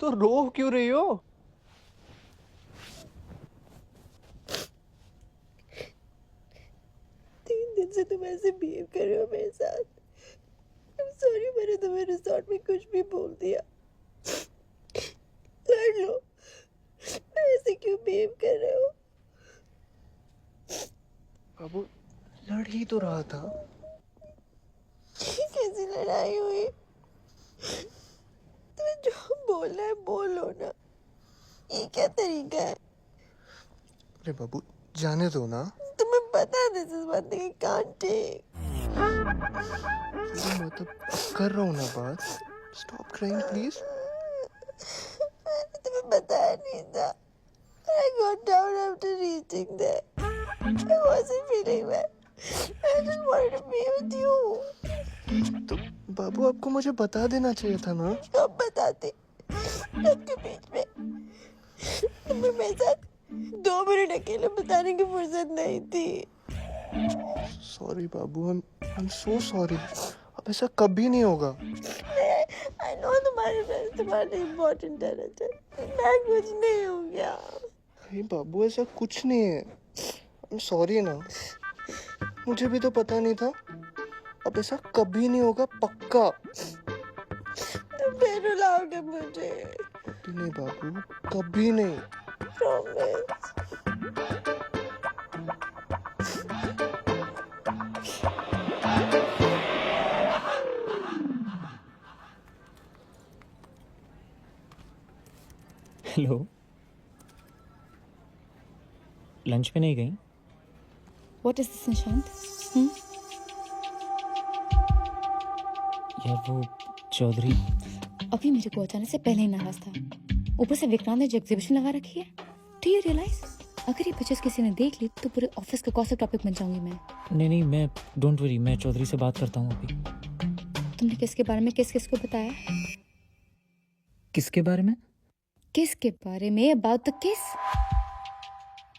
तो रो क्यों रही हो? 3 दिन से तुम ऐसे बिहेव कर रहे हो मेरे साथ। I'm sorry मैंने तुम्हें रिसोर्ट में कुछ भी बोल दिया, लड़ लो, ऐसे क्यों बिहेव कर रहे हो? बाबू लड़ ही तो रहा था। कैसी लड़ाई हुई? तुम्हें जो बोलना है बोलो ना, ये क्या तरीका है? अरे बाबू जाने दो ना, तुम्हें पता है this is one thing I can't take. मतलब कर रहा हूँ ना बात, स्टॉप क्राइंग प्लीज। मैंने तुम्हें बताया नहीं था, I got down after reaching there. I wasn't feeling well. I just wanted to be with you. तो बाबू आपको मुझे बता देना चाहिए था ना। कब बताते? सबके बीच में तुम्हें मेरे साथ 2 मिनट अकेले बताने की फुर्सत नहीं थी। Sorry Babu, I'm so sorry. अब ऐसा कभी नहीं होगा। आई नो तुम्हारे फ्रेंड्स तुम्हारे इम्पोर्टेंट है रजत, मैं कुछ नहीं हो गया। अरे बाबू ऐसा कुछ नहीं है। I'm सॉरी ना, मुझे भी तो पता नहीं था। अब ऐसा कभी नहीं होगा, पक्का। तुम फिर रुलाओगे मुझे? कभी नहीं बाबू, कभी नहीं। प्रॉमिस। हेलो, लंच पे नहीं गई? What is this, Nishant? यार वो चौधरी। अभी मेरे को अचानक से पहले ही नाराज था, ऊपर से विक्रांत ने जो एग्जीबिशन लगा रखी है। डू यू रियलाइज अगर ये पिक्चर्स किसी ने देख ली तो पूरे ऑफिस का गॉसिप टॉपिक बन जाऊंगी मैं। नहीं, मैं डोंट वरी, मैं चौधरी से बात करता हूँ अभी। तुमने किसके बारे में किस किस को बताया? किसके बारे में? किसके बारे में? अबाउट द किस?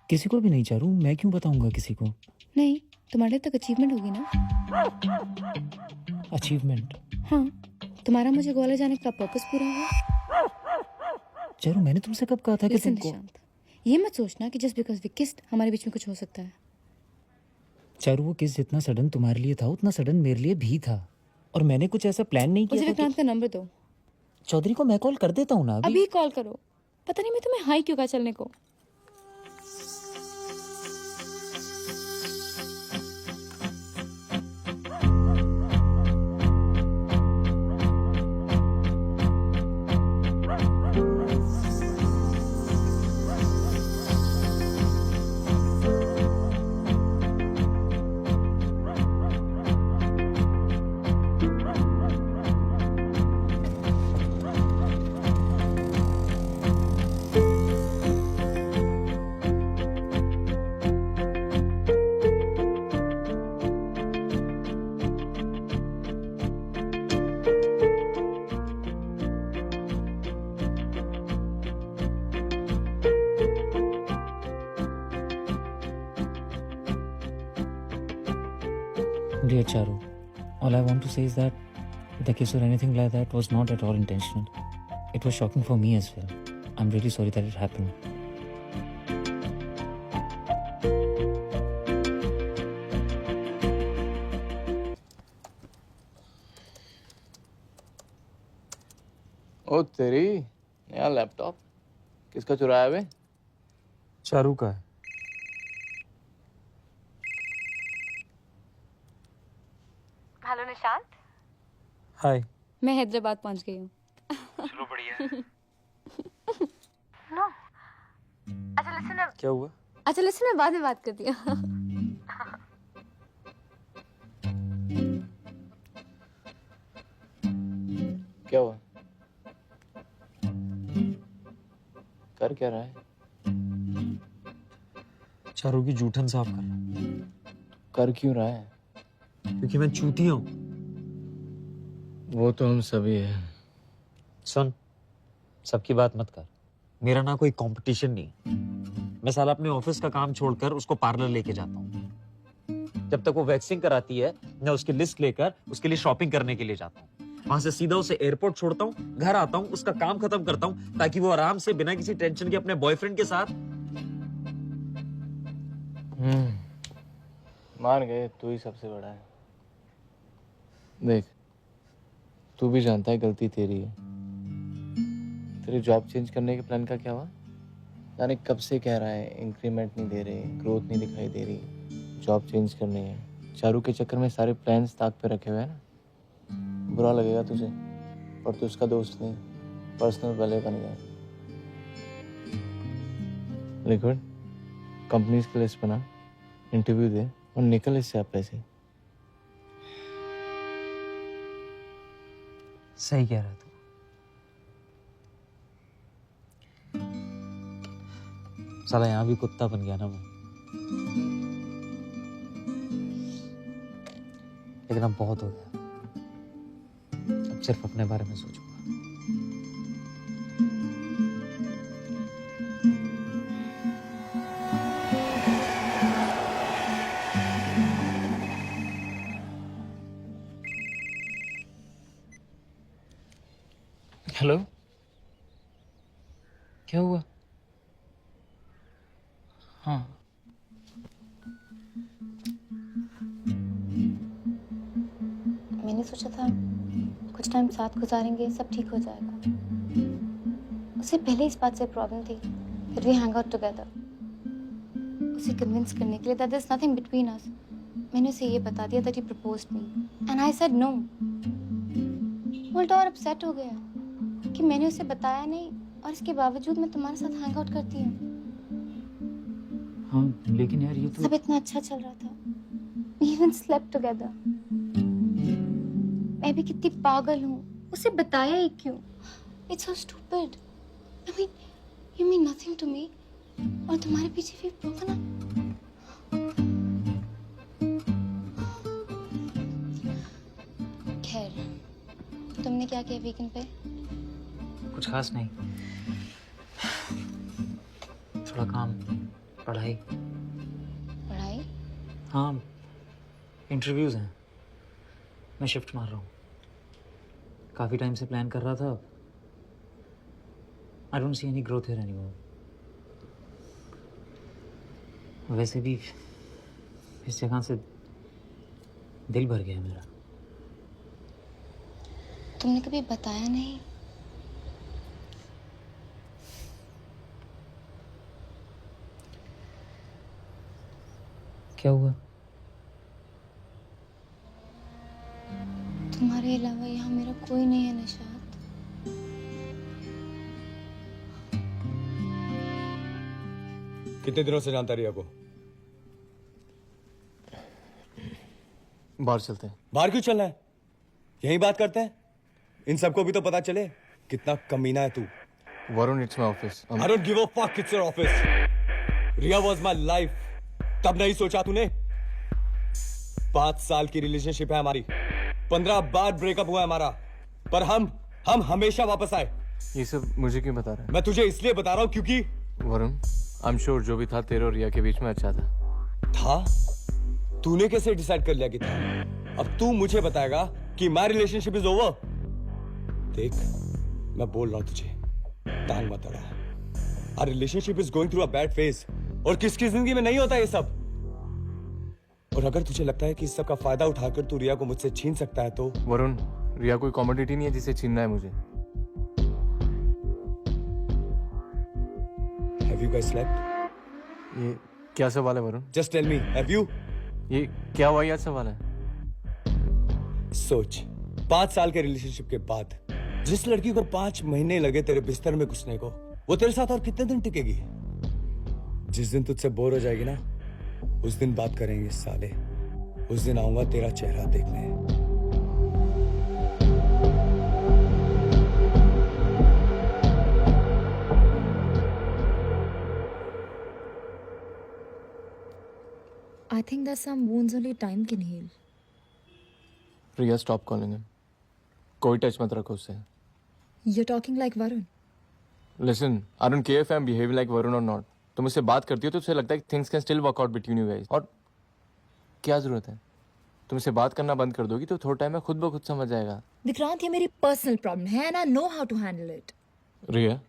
किसी को भी नहीं चारू, मैं क्यों बताऊंगा किसी को? नहीं, तुम्हारे तक अचीवमेंट होगी ना। अचीवमेंट? हाँ, तुम्हारा मुझे ग्वालियर जाने का पर्पस पूरा हुआ। चारू मैंने तुमसे कब कहा था कि Listen, तुमको? निशांत, ये मत सोचना कि जस्ट बिकॉज वी किस्ड हमारे बीच में कुछ हो सकता है। चारू वो किस जितना सडन तुम्हारे लिए था उतना सडन मेरे लिए भी था, और मैंने कुछ ऐसा प्लान नहीं मुझे किया था विक्रांत का नंबर दो। चौधरी को मैं कॉल कर देता हूँ ना अभी। अभी कॉल करो। पता नहीं मैं तुम्हें हाई क्यों कहा चलने को। Dear Charu, all I want to say is that the kiss or anything like that was not at all intentional. It was shocking for me as well. I'm really sorry that it happened. ओ तेरी नया laptop किसका चुराया बे? चारू का है। Hello Nishant. हाय। मैं हैदराबाद पहुंच गई हूँ। चलो बढ़िया। नो, अच्छा लिसन, क्या हुआ? अच्छा लिसन, मैं बाद में बात करती हूँ। क्या हुआ? कर क्या रहा है? चारू की जूठन साफ कर रहा। कर क्यों रहा है? क्योंकि मैं चूतिया हूँ। वो तो हम सभी है। सुन, सबकी बात मत कर। मेरा ना कोई कंपटीशन नहीं। मैं साला अपने ऑफिस का काम छोड़कर उसको पार्लर लेके जाता हूँ। जब तक वो वैक्सिंग कराती है मैं उसकी लिस्ट लेकर उसके लिए शॉपिंग करने के लिए जाता हूँ। वहां से सीधा उसे एयरपोर्ट छोड़ता हूँ, घर आता हूँ, उसका काम खत्म करता हूँ ताकि वो आराम से बिना किसी टेंशन के अपने बॉयफ्रेंड के साथ। मान गए, तू ही सबसे बड़ा है। देख, तू भी जानता है गलती तेरी है। तेरे जॉब चेंज करने के प्लान का क्या हुआ? जाने कब से कह रहा है, इंक्रीमेंट नहीं दे रहे, ग्रोथ नहीं दिखाई दे रही, जॉब चेंज करनी है। चारू के चक्कर में सारे प्लान्स ताक पे रखे हुए हैं ना। बुरा लगेगा तुझे, पर तू उसका दोस्त नहीं, पर्सनल वाले बन गया। लिक्विड कंपनीज की लिस्ट बना, इंटरव्यू दे और निकल इससे आप पैसे। सही कह रहा तू। साला यहाँ भी कुत्ता बन गया ना मैं। लेकिन अब बहुत हो गया। अब सिर्फ अपने बारे में सोचूंगा। हेलो, क्या हुआ? हाँ, मैंने सोचा था कुछ टाइम साथ गुजारेंगे, सब ठीक हो जाएगा। उसे पहले इस बात से प्रॉब्लम थी, फिर वी हैंग आउट टुगेदर। उसे कन्विंस करने के लिए that there is nothing between us, मैंने उसे ये बता दिया that he proposed me and I said no. उल्टा और अपसेट हो गया कि मैंने उसे बताया नहीं और इसके बावजूद मैं तुम्हारे साथ हैंग आउट करती हूँ। हाँ, लेकिन यार ये तो सब इतना अच्छा चल रहा था, we even slept together। मैं भी कितनी पागल हूँ, उसे बताया ही क्यों? It's so stupid। I mean, you mean nothing to me और तुम्हारे पीछे भी broken up। खैर, तुमने क्या किया वीकेंड पे? कुछ खास नहीं, थोड़ा काम, पढ़ाई। पढ़ाई? हाँ, इंटरव्यूज हैं, मैं शिफ्ट मार रहा हूँ। काफ़ी टाइम से प्लान कर रहा था। I don't see any growth here anymore. वैसे भी इस जगह से दिल भर गया मेरा। तुमने कभी बताया नहीं? क्या हुआ? तुम्हारे अलावा यहाँ मेरा कोई नहीं है निशात। कितने दिनों से जानता रिया को? बाहर चलते हैं। बाहर क्यों चलना है? यही बात करते हैं। इन सबको भी तो पता चले कितना कमीना है तू। Varun, it's my office. I don't give a fuck, it's your office। Riya was my life। तब नहीं सोचा तूने? 5 साल की रिलेशनशिप है हमारी, 15 बार ब्रेकअप हुआ है हमारा, पर हम हमेशा वापस आए। ये सब मुझे क्यों बता रहा है? मैं तुझे इसलिए बता रहा हूँ क्योंकि वरुण, आई एम श्योर जो भी था तेरे और रिया के बीच में अच्छा था। तूने कैसे डिसाइड कर लिया कि था? अब तू मुझे बताएगा कि माय रिलेशनशिप इज ओवर। देख, मैं बोल रहा हूं तुझे, टांग मत अड़ा। Our relationship is going through a bad phase और किसकी जिंदगी में नहीं होता ये सब। और अगर तुझे लगता है कि इस सब का फायदा उठाकर तू रिया को मुझसे छीन सकता है तो वरुण, रिया कोई कॉमोडिटी नहीं है जिसे छीनना है मुझे। Have you guys slept? ये क्या सवाल है Varun? Just tell me, have you? ये क्या वाहियात सवाल है? सोच, 5 साल के रिलेशनशिप के बाद जिस लड़की को 5 महीने लगे तेरे बिस्तर में घुसने को, वो तेरे साथ और कितने दिन टिकेगी? जिस दिन तुझसे बोर हो जाएगी ना, उस दिन बात करेंगे साले। उस दिन आऊंगा तेरा चेहरा देखने। I think there's some wounds only time can heal. Riya, stop calling him. कोई टच मत रखो उससे। You're talking like Varun. Listen, I don't care if I'm behaving like Varun or not. तुम उससे बात करती हो तो उसे लगता है कि things can still work out between you guys. और क्या जरूरत है? तुम उससे बात करना बंद कर दोगी तो थोड़ा टाइम में खुद ब खुद समझ जाएगा। विक्रांत, ये मेरी पर्सनल प्रॉब्लम है and I know how to handle it. रिया,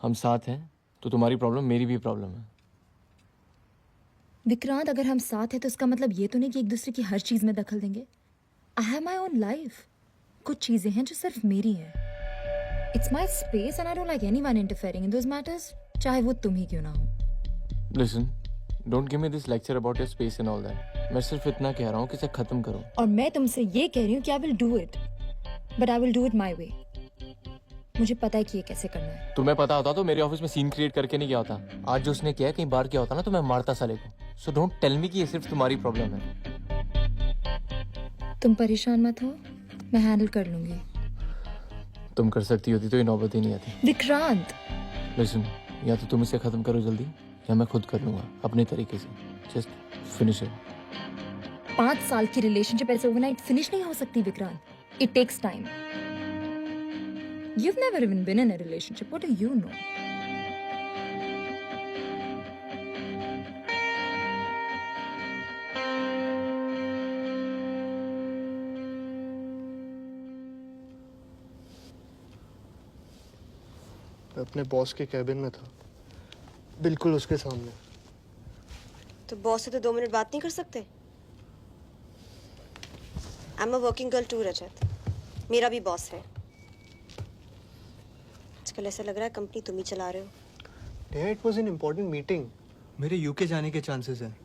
हम साथ हैं तो तुम्हारी प्रॉब्लम मेरी भी प्रॉब्लम है। विक्रांत, अगर हम साथ हैं तो इसका मतलब ये तो नहीं कि एक दूसरे की हर चीज में दखल देंगे। I have my own life. कुछ चीजें हैं जो सिर्फ मेरी हैं। It's my space and I don't like anyone interfering in those matters, चाहे वो तुम ही क्यों ना हो। Listen, don't give me this lecture about your space and all that. मैं सिर्फ इतना कह रहा हूँ कि इसे खत्म करो। और मैं तुमसे ये कह रही हूँ कि I will do it, but I will do it my way. मुझे पता है कि ये कैसे करना है। तुम्हें पता होता तो मेरे ऑफिस में सीन क्रिएट करके नहीं गया होता। आज जो उसने किया है, कहीं बार किया होता ना तो मैं मारता साले को। So don't tell me कि ये सिर्फ तुम्हारी प्रॉब्लम है। तुम परेशान मत हो, मैं हैंडल कर लूंगी। तुम कर सकती होती तो ये नौबत ही नहीं आती। विक्रांत, Listen, या तो तुम इसे खत्म करो जल्दी या मैं खुद कर लूंगा अपने तरीके से। Just finish it। 5 साल की रिलेशनशिप ऐसे ओवरनाइट फिनिश नहीं हो सकती Vikrant. It takes time. You've never even been in a relationship. What do you know? अपने बॉस के कैबिन में था, बिल्कुल उसके सामने। तो बॉस से तो 2 मिनट बात नहीं कर सकते? I am a working girl too Rajat, मेरा भी बॉस है। आजकल ऐसा लग रहा है कंपनी तुम ही चला रहे हो। It was an important meeting. मेरे यूके जाने के चांसेस हैं।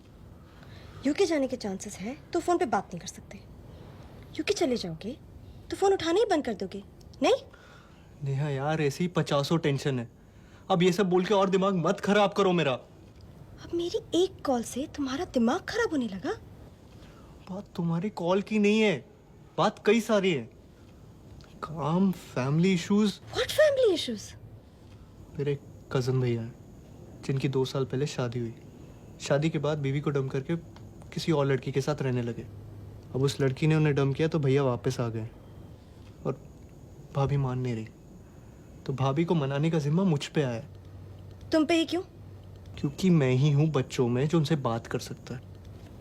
यूके जाने के चांसेस है तो फोन पे बात नहीं कर सकते। यूके चले जाओगे तो फोन उठाना ही बंद कर दोगे, नहीं? नेहा यार, ऐसी ही 50 टेंशन है। अब ये सब बोल के और दिमाग मत खराब करो मेरा। अब मेरी एक कॉल से तुम्हारा दिमाग खराब होने लगा? बात तुम्हारी कॉल की नहीं है, बात कई सारी है। काम, family issues. What family issues? मेरे कजन भैया हैं जिनकी 2 साल पहले शादी हुई। शादी के बाद बीवी को डम करके किसी और लड़की के साथ रहने लगे। अब उस लड़की ने उन्हें डम किया तो भैया वापस आ गए और भाभी मान नहीं रही, तो भाभी को मनाने का जिम्मा मुझ पे आया। तुम पे ही क्यों? क्योंकि मैं ही हूँ बच्चों में जो उनसे बात कर सकता है।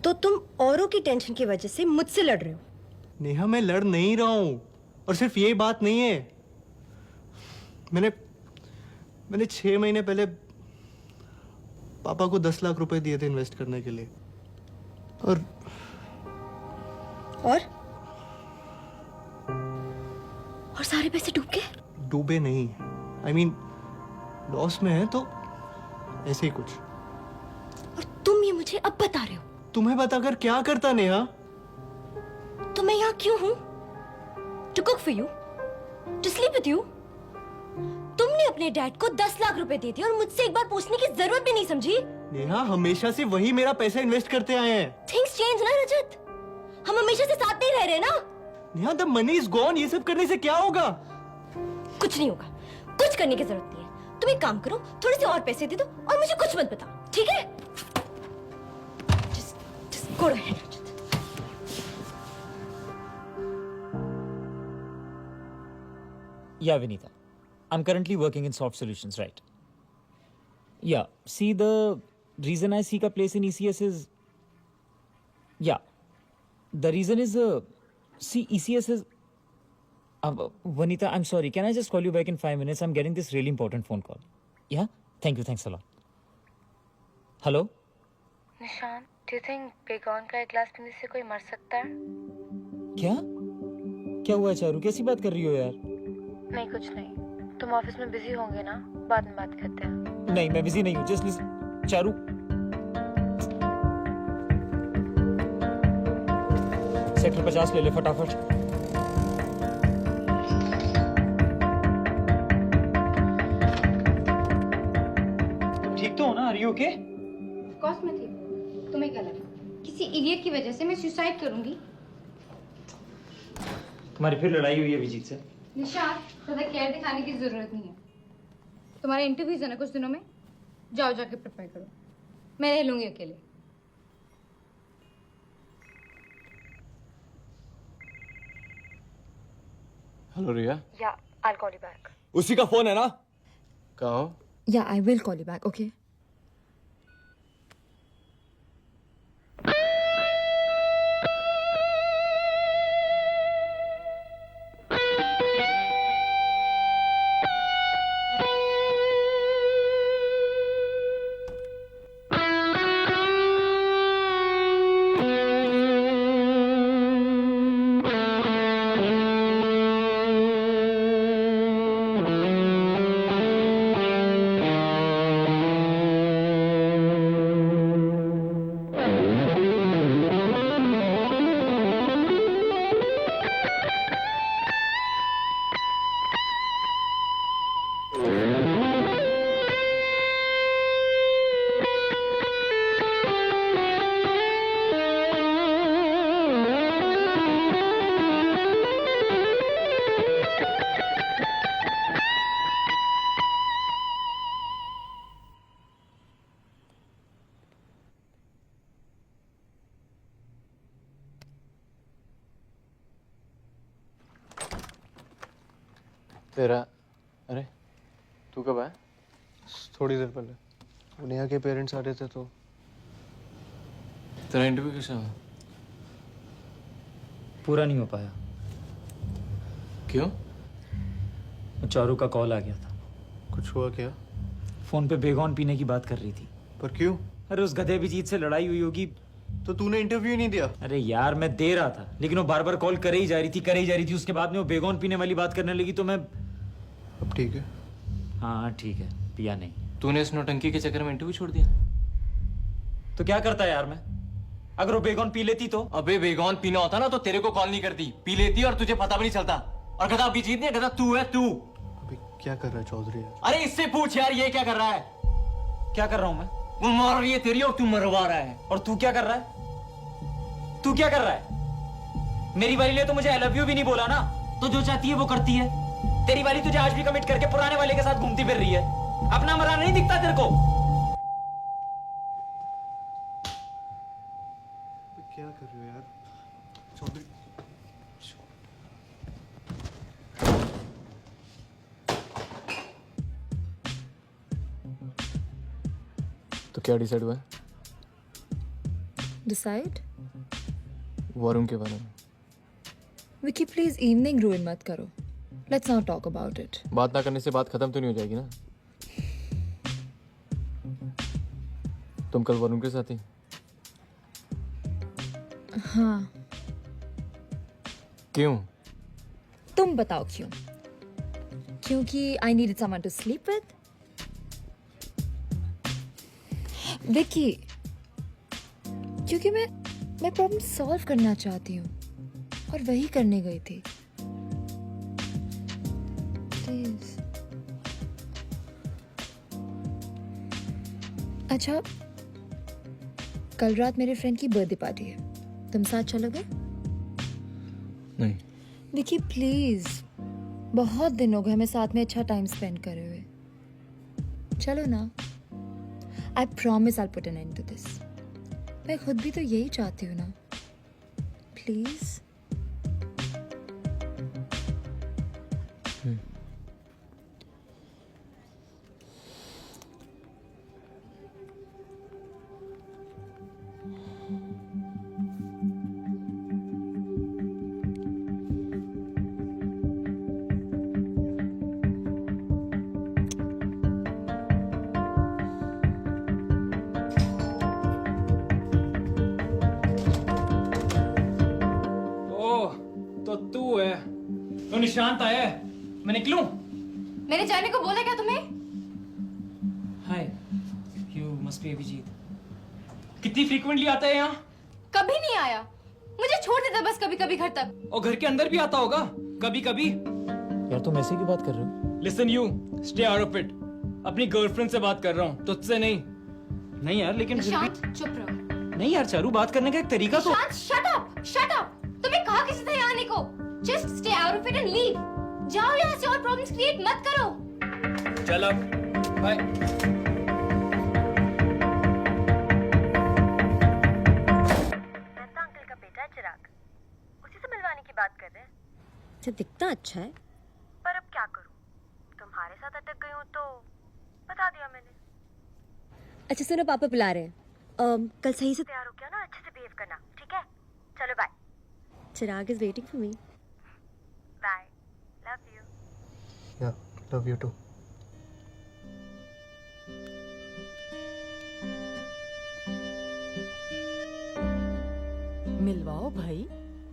तो तुम औरों की टेंशन की वजह से मुझसे लड़ रहे हो? नेहा, मैं लड़ नहीं रहा हूँ, और सिर्फ ये बात नहीं है। मैंने 6 महीने पहले पापा को 10 लाख रुपए दिए थे इन्वेस्ट करने के लिए, और सारे पैसे डूब गए? डूबे नहीं, I mean, लॉस में है, तो ऐसे ही कुछ। और तुम ये मुझे अब बता रहे हो? तुम्हें बताकर क्या करता नेहा? तो मैं यहाँ क्यों हूँ? To cook for you, to sleep with you. तुमने अपने डैड को 10 लाख रुपए दिए थे और मुझसे एक बार पूछने की जरूरत भी नहीं समझी। नेहा, हमेशा से वही मेरा पैसा इन्वेस्ट करते आए हैं। थिंग्स चेंज ना रजत, हम हमेशा से साथ नहीं रह रहे ना। Neha, the money is gone. ये सब करने से क्या होगा? कुछ नहीं होगा, कुछ करने की जरूरत नहीं है। तुम एक काम करो, थोड़े से और पैसे दे दो और मुझे कुछ मत बताओ, ठीक है? Just go ahead, Rajat. Yeah, Vinita. I'm currently working in soft solutions, right? Yeah. See, the reason I seek a place in ECS is... Yeah. The reason is... see, ECS is... Vanita, I'm sorry. Can I just call you back in 5 minutes? I'm getting this really important phone call. Yeah? Thank you. Thanks a lot. Hello? निशान, do you think बेगौन का एक गिलास पीने से कोई मर सकता है? क्या? क्या हुआ चारू? कैसी बात कर रही हो यार? नहीं, कुछ नहीं। तुम ऑफिस में बिजी होंगे ना, बाद में बात करते हैं। नहीं, मैं बिजी नहीं हूँ। Just listen. चारू, सेक्टर 50 ले ले फटाफट। ठीक तो हो ना? Are you okay? Of course मैं थी। तुम्हें क्या लगा किसी इडियट की वजह से मैं सुसाइड करूंगी? तुम्हारी फिर लड़ाई हुई है अभिजीत से? निशाद, ज़्यादा केयर दिखाने की जरूरत नहीं है। तुम्हारा इंटरव्यूज है ना कुछ दिनों में, जाओ जाके प्रिपेयर करो। मैं रह लूंगी अकेले। हेलो रिया। या, I'll call you back. उसी का फोन है ना? कहो। Yeah, I will call you back, okay? तेरा, अरे तू कब आया? थोड़ी देर पहले। नेहा के पेरेंट्स आ रहे थे तो। तेरा इंटरव्यू कैसा हुआ? पूरा नहीं हो पाया। क्यों? चारू का कॉल आ गया था। कुछ हुआ क्या? फोन पे बेगॉन पीने की बात कर रही थी। पर क्यों? अरे उस गधे अभिजीत से लड़ाई हुई होगी। तो तूने इंटरव्यू ही नहीं दिया? अरे यार मैं दे रहा था, लेकिन वो बार बार कॉल करे ही जा रही थी। उसके बाद में वो बेगॉन पीने वाली बात करने लगी तो मैं। अब ठीक है? हाँ ठीक है, पिया नहीं। तूने इस नौटंकी के चक्कर में इंटरव्यू छोड़ दिया? तो क्या करता यार मैं, अगर वो बेगॉन पी लेती तो? अबे बेगॉन पीना होता ना तो तेरे को कॉल नहीं करती, पी लेती और तुझे पता भी नहीं चलता। और गधा अभिजीत नहीं, गधा तू है तू। अभी क्या कर रहा है चौधरी? अरे इससे पूछ यार, ये क्या कर रहा है? क्या कर रहा हूं मैं? वो मार रही है तेरी और तू मरवा रहा है। और तू क्या कर रहा है? तू क्या कर रहा है? मेरी वाली ने तो मुझे आई लव यू भी नहीं बोला ना, तो जो चाहती है वो करती है। तेरी वाली तुझे आज भी कमिट करके पुराने वाले के साथ घूमती फिर रही है। अपना मरा नहीं दिखता तेरे को? क्या कर रहे हो यार चौधरी? तो क्या डिसाइड हुआ है? डिसाइड? वरुण के बारे में। विकी प्लीज इवनिंग रूइन मत करो। Let's not talk about it. बात ना करने से बात खत्म तो नहीं हो जाएगी ना? तुम कल वरुण के साथ ही? हाँ। क्यों? तुम बताओ क्यों? क्योंकि I needed someone to sleep with. Vicky, क्योंकि मैं प्रॉब्लम सॉल्व करना चाहती हूँ और वही करने गई थी। प्लीज। अच्छा, कल रात मेरे फ्रेंड की बर्थडे पार्टी है, तुम साथ चलोगे? नहीं। विकी प्लीज, बहुत दिन हो गए हमें साथ में अच्छा टाइम स्पेंड करे हुए। चलो ना। I promise I put an end to this. मैं खुद भी तो यही चाहती हूँ ना। प्लीज। तो तू है तो निशांत आया है, मैं निकलूं? मेरे जाने को बोला क्या तुम्हें? हाय, यू मस्ट बी अभिजीत। कितनी फ्रीक्वेंटली आता है यहाँ? कभी नहीं आया, मुझे छोड़ देता बस कभी कभी घर तक। और घर के अंदर भी आता होगा कभी कभी। यार तुम ऐसे की बात कर रहे हो? Listen you, stay out of it. अपनी गर्लफ्रेंड से बात कर रहा हूँ, तुझसे नहीं। नहीं यार, लेकिन फिर भी- निशांत चुप रहो। नहीं यार चारू, बात करने का एक तरीका तो। Nishant shut up, shut up. तुम्हें कहा किसी से यहाँ आने को? Just stay out of it and leave. जाओ यहाँ से और प्रॉब्लम्स क्रिएट मत करो। चल अब बाय। अंकल का बेटा चिराग, उसी से मिलवाने की बात कर रहे हैं। अच्छा, दिखता अच्छा है। पर अब क्या करूं, तुम्हारे साथ अटक गई हूं तो बता दिया मैंने। अच्छा सुनो, पापा बुला रहे हैं। कल सही से तैयार हो गया ना, अच्छे से बिहेव करना, ठीक है? चलो bye. Chirag is waiting for me. Bye, love you. या लव यू टू। मिलवाओ भाई,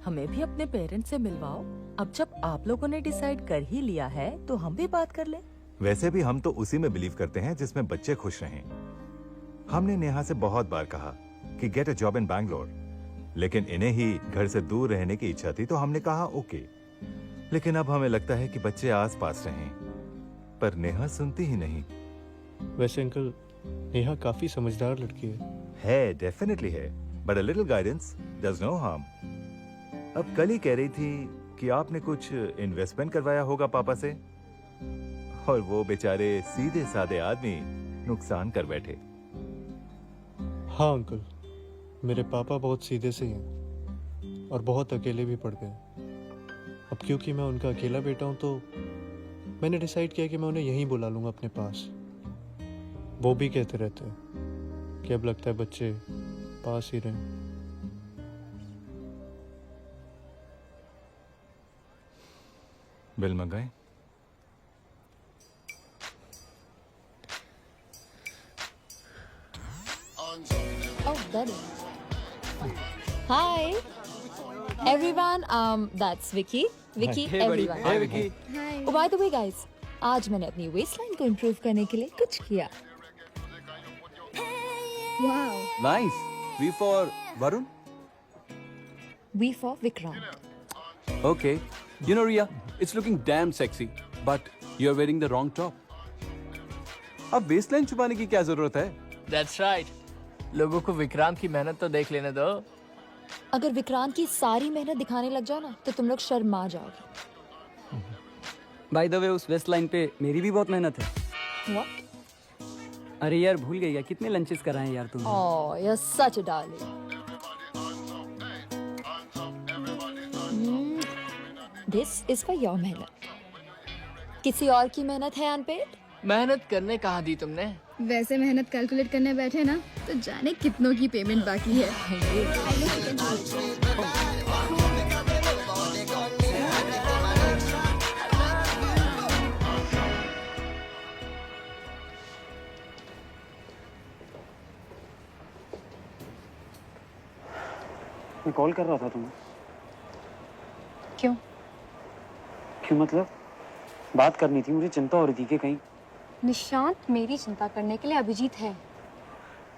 हमें भी अपने पेरेंट्स से मिलवाओ। अब जब आप लोगों ने डिसाइड कर ही लिया है तो हम भी बात कर लें। वैसे भी हम तो उसी में बिलीव करते हैं जिसमें बच्चे खुश रहें। हमने नेहा से बहुत बार कहा कि get a job in Bangalore, लेकिन इन्हें ही घर से दूर रहने की इच्छा थी तो हमने कहा ओके। लेकिन अब हमें लगता है कि बच्चे आस पास रहें, पर नेहा सुनती ही नहीं। वैसे अंकल, नेहा काफी समझदार लड़की है डेफिनेटली है, but a little guidance does no harm. अब कल ही कह रही थी कि आपने कुछ इन्वेस्टमेंट करवाया होगा पापा से, और वो बेचारे सीधे साधे आदमी नुकसान कर बैठे। हाँ अंकल, मेरे पापा बहुत सीधे से हैं और बहुत अकेले भी पड़ गए। अब क्योंकि मैं उनका अकेला बेटा हूं तो मैंने डिसाइड किया कि मैं उन्हें यहीं बुला लूंगा अपने पास। वो भी कहते रहते हैं कि अब लगता है बच्चे पास ही रहें। बिल मंगाए? Oh, that is. Hi, everyone. That's Vicky. Vicky, Hey, buddy. everyone. Hey, Vicky. Hi. Oh, by the way, guys, आज मैंने अपनी waistline को improve करने के लिए कुछ किया. Wow. Nice. V for Varun? V for Vikrant. Okay. You know, Ria, it's looking damn sexy, but you're wearing the wrong top. अब waistline छुपाने की क्या जरूरत है? That's right. लोगों को विक्रांत की मेहनत तो देख लेने दो. अगर विक्रांत की सारी मेहनत दिखाने लग जाओ ना, तो तुम लोग शर्मा जाओगे. बाय द वे उस वेस्ट लाइन पे मेरी भी बहुत मेहनत है. What? अरे यार भूल गई यार, कितने लंचेस कराए यार तुमने. Oh, you're such a darling. This is for your मेहनत. किसी और की मेहनत है अनपेड? मेहनत करने कहाँ दी तुमने? वैसे मेहनत कैलकुलेट करने बैठे ना तो जाने कितनों की पेमेंट बाकी है. मैं कॉल कर रहा था तुम्हें. क्यों? क्यों मतलब? बात करनी थी, मुझे चिंता हो रही थी कि कहीं. निशांत, मेरी चिंता करने के लिए अभिजीत है.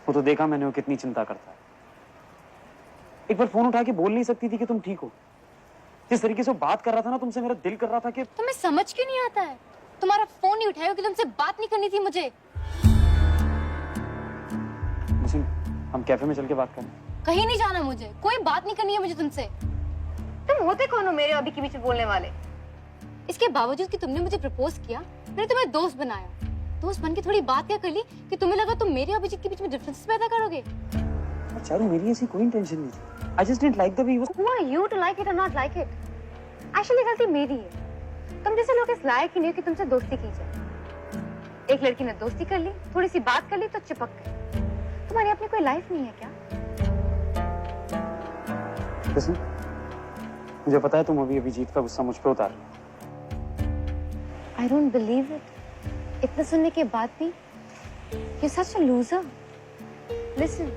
वो तो देखा मैंने वो कितनी चिंता करता है. एक बार फोन उठा के बोल नहीं सकती थी कि तुम ठीक हो? जिस तरीके से वो बात कर रहा था ना तुमसे, मेरा दिल कर रहा था कि. तुम्हें समझ क्यों नहीं आता है? तुम्हारा फोन नहीं उठाया कि तुमसे बात नहीं करनी थी मुझे. हम कैफे में चल के बात करें. कहीं नहीं जाना मुझे, कोई बात नहीं करनी है मुझे तुमसे. तुम होते कौन हो मेरे अभी के बीच में बोलने वाले? इसके बावजूद कि तुमने मुझे प्रपोज किया, मैंने तुम्हें दोस्त बनाया. दोस्त बन के थोड़ी बात क्या कर ली कि तुम्हें लगा तुम मेरे अभिजीत के बीच में डिफरेंसेस पैदा करोगे. चारू, मेरी ऐसी कोई इंटेंशन नहीं थी. I just didn't like the way he was. Who are you to like it or not like it? Actually गलती मेरी है. तुम जैसे लोग इस लायक ही नहीं हो कि तुमसे दोस्ती की जाए. एक लड़की ने दोस्ती कर ली, थोड़ी सी बात कर ली तो चिपक गई. तुम्हारी अपनी कोई लाइफ नहीं है क्या? Listen, मुझे पता है तुम अभी अभिजीत का गुस्सा मुझ पे उतार. I don't believe it. इतना सुनने के बाद भी you're such a loser. Listen,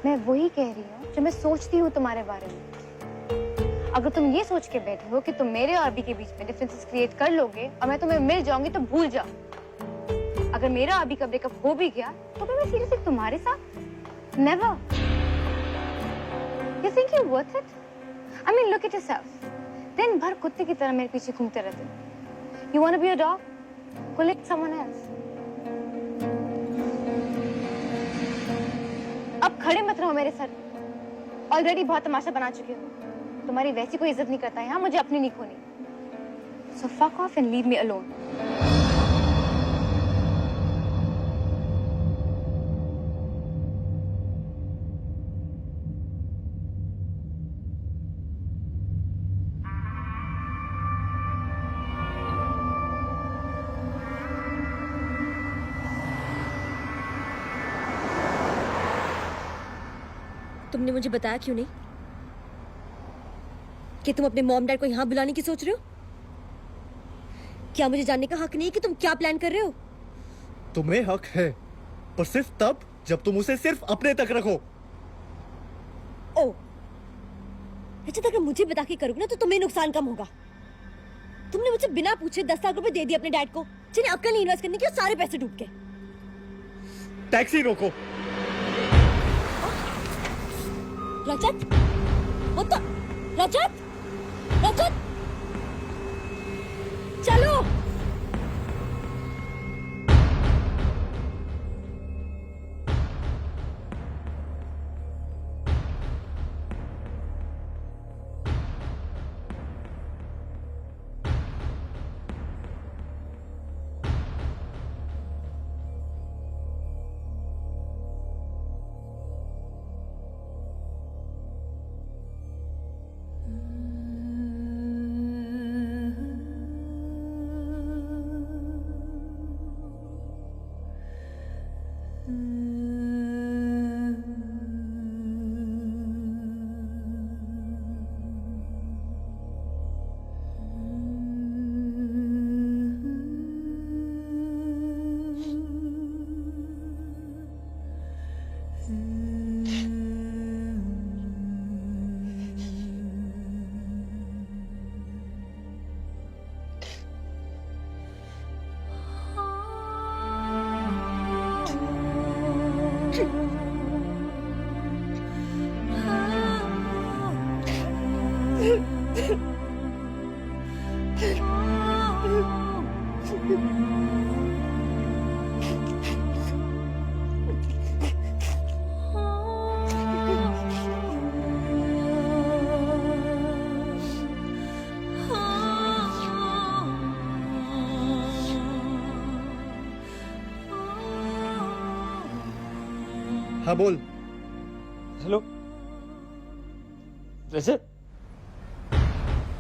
मैं वही कह रही हूँ जो मैं सोचती हूँ तुम्हारे बारे में. अगर तुम ये सोच के बैठे हो कि तुम मेरे और अभी के बीच में डिफरेंसेस क्रिएट कर लोगे और मैं तुम्हें मिल जाऊंगी तो भूल जाओ. अगर मेरा अभी का ब्रेकअप हो भी गया तो फिर मैं सीरियसली तुम्हारे साथ? Never. You think you're worth it? I mean, look at yourself. दिन भर कुत्ते की तरह मेरे पीछे घूमते रहते. You want to be a dog? Go lick someone else. अब खड़े मत रहो मेरे सर. ऑलरेडी बहुत तमाशा बना चुके हो. तुम्हारी वैसी कोई इज्जत नहीं करता है. हाँ, मुझे अपनी नहीं खोनी. So fuck off and leave me alone. तुमने मुझे बताया क्यों नहीं कि तुम अपने मॉम डैड को यहाँ बुलाने की सोच रहे हो? क्या मुझे जानने का हक नहीं है कि तुम क्या प्लान कर रहे हो? तुम्हें हक है, पर सिर्फ तब जब तुम उसे सिर्फ अपने तक रखो. ओ, अच्छा, अगर मुझे बता के करोगे ना तो तुम्हें नुकसान कम होगा. तुमने मुझे बिना पूछे 10 लाख रुपए दे दिए अपने डैड को, जिन्हें अक्ल नहीं इन्वेस्ट करने की, और सारे पैसे डूब गए. टैक्सी रोको. रजत, रजत, रजत, चलो. Mm-hmm. हाँ बोल। हेलो। वैसे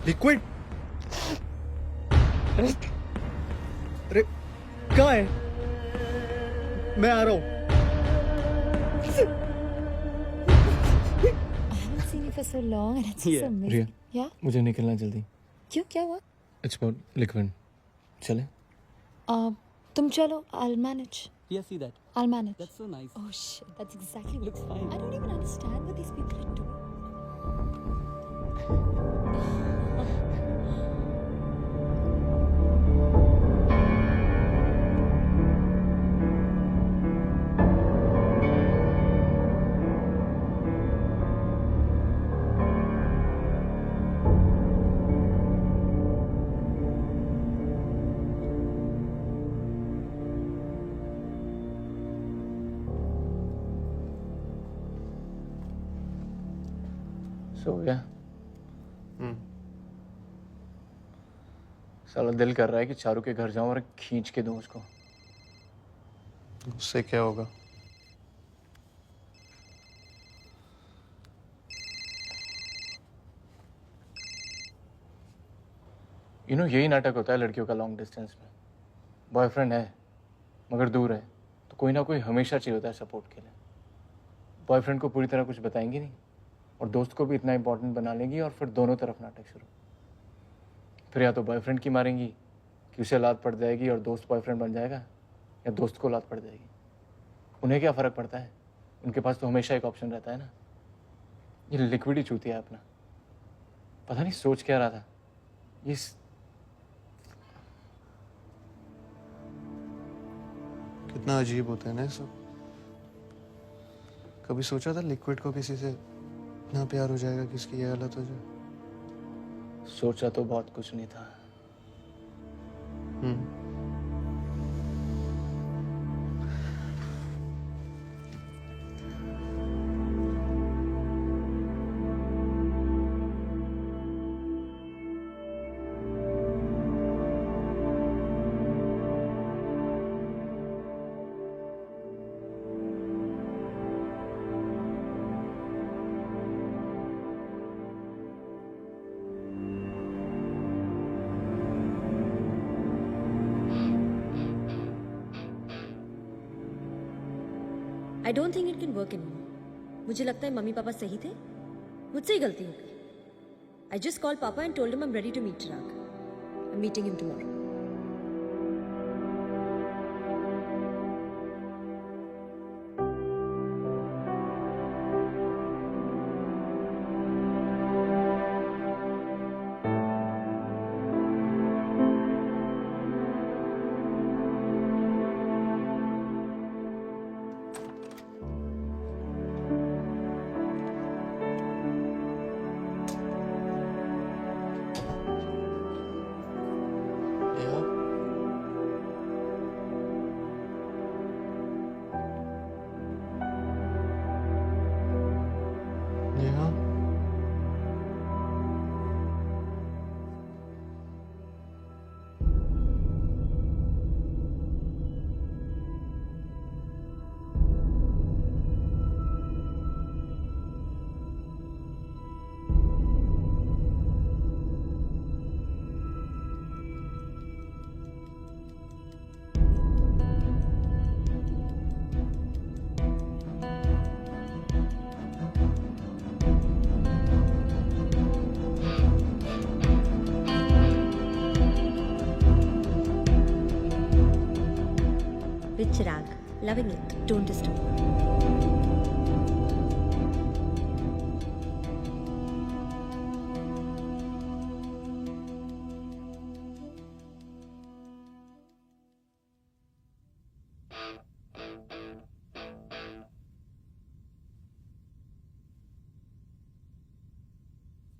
लिक्विड? अरे कहाँ है? मैं आ रहा हूँ। Seen you for so long and it's Yeah. so amazing. Riya, Yeah? मुझे निकलना जल्दी। क्यों, क्या हुआ? It's about liquid. चले? तुम चलो, I'll manage. Yeah, see that. I'll manage. That's so nice. Oh shit, that's exactly what looks fine. I don't even understand what these people are doing. सो गया। साला दिल कर रहा है कि चारू के घर जाऊं और खींच के दूं उसको। उससे क्या होगा? यही नाटक होता है लड़कियों का लॉन्ग डिस्टेंस में। बॉयफ्रेंड है मगर दूर है तो कोई ना कोई हमेशा चाहिए होता है सपोर्ट के लिए। बॉयफ्रेंड को पूरी तरह कुछ बताएंगी नहीं और दोस्त को भी इतना इंपॉर्टेंट बना लेंगी और फिर दोनों तरफ नाटक शुरू। फिर या तो बॉयफ्रेंड की मारेंगी कि उसे लात पड़ जाएगी और दोस्त बॉयफ्रेंड बन जाएगा, या दोस्त को लात पड़ जाएगी। उन्हें क्या फ़र्क पड़ता है? उनके पास तो हमेशा एक ऑप्शन रहता है ना। ये लिक्विड ही चूतिया है अपना। पता नहीं सोच क्या रहा था। ये कितना अजीब होता है ना ये सब। कभी सोचा था लिक्विड को किसी से इतना प्यार हो जाएगा कि इसकी ये हालत हो जाए? सोचा तो बहुत कुछ नहीं था। I don't think it can work anymore. मुझे लगता है मम्मी पापा सही थे, मुझसे ही गलती हो गई। I just called Papa and told him I'm ready to meet Chirag. I'm meeting him tomorrow. With Chirag, loving it. Don't disturb.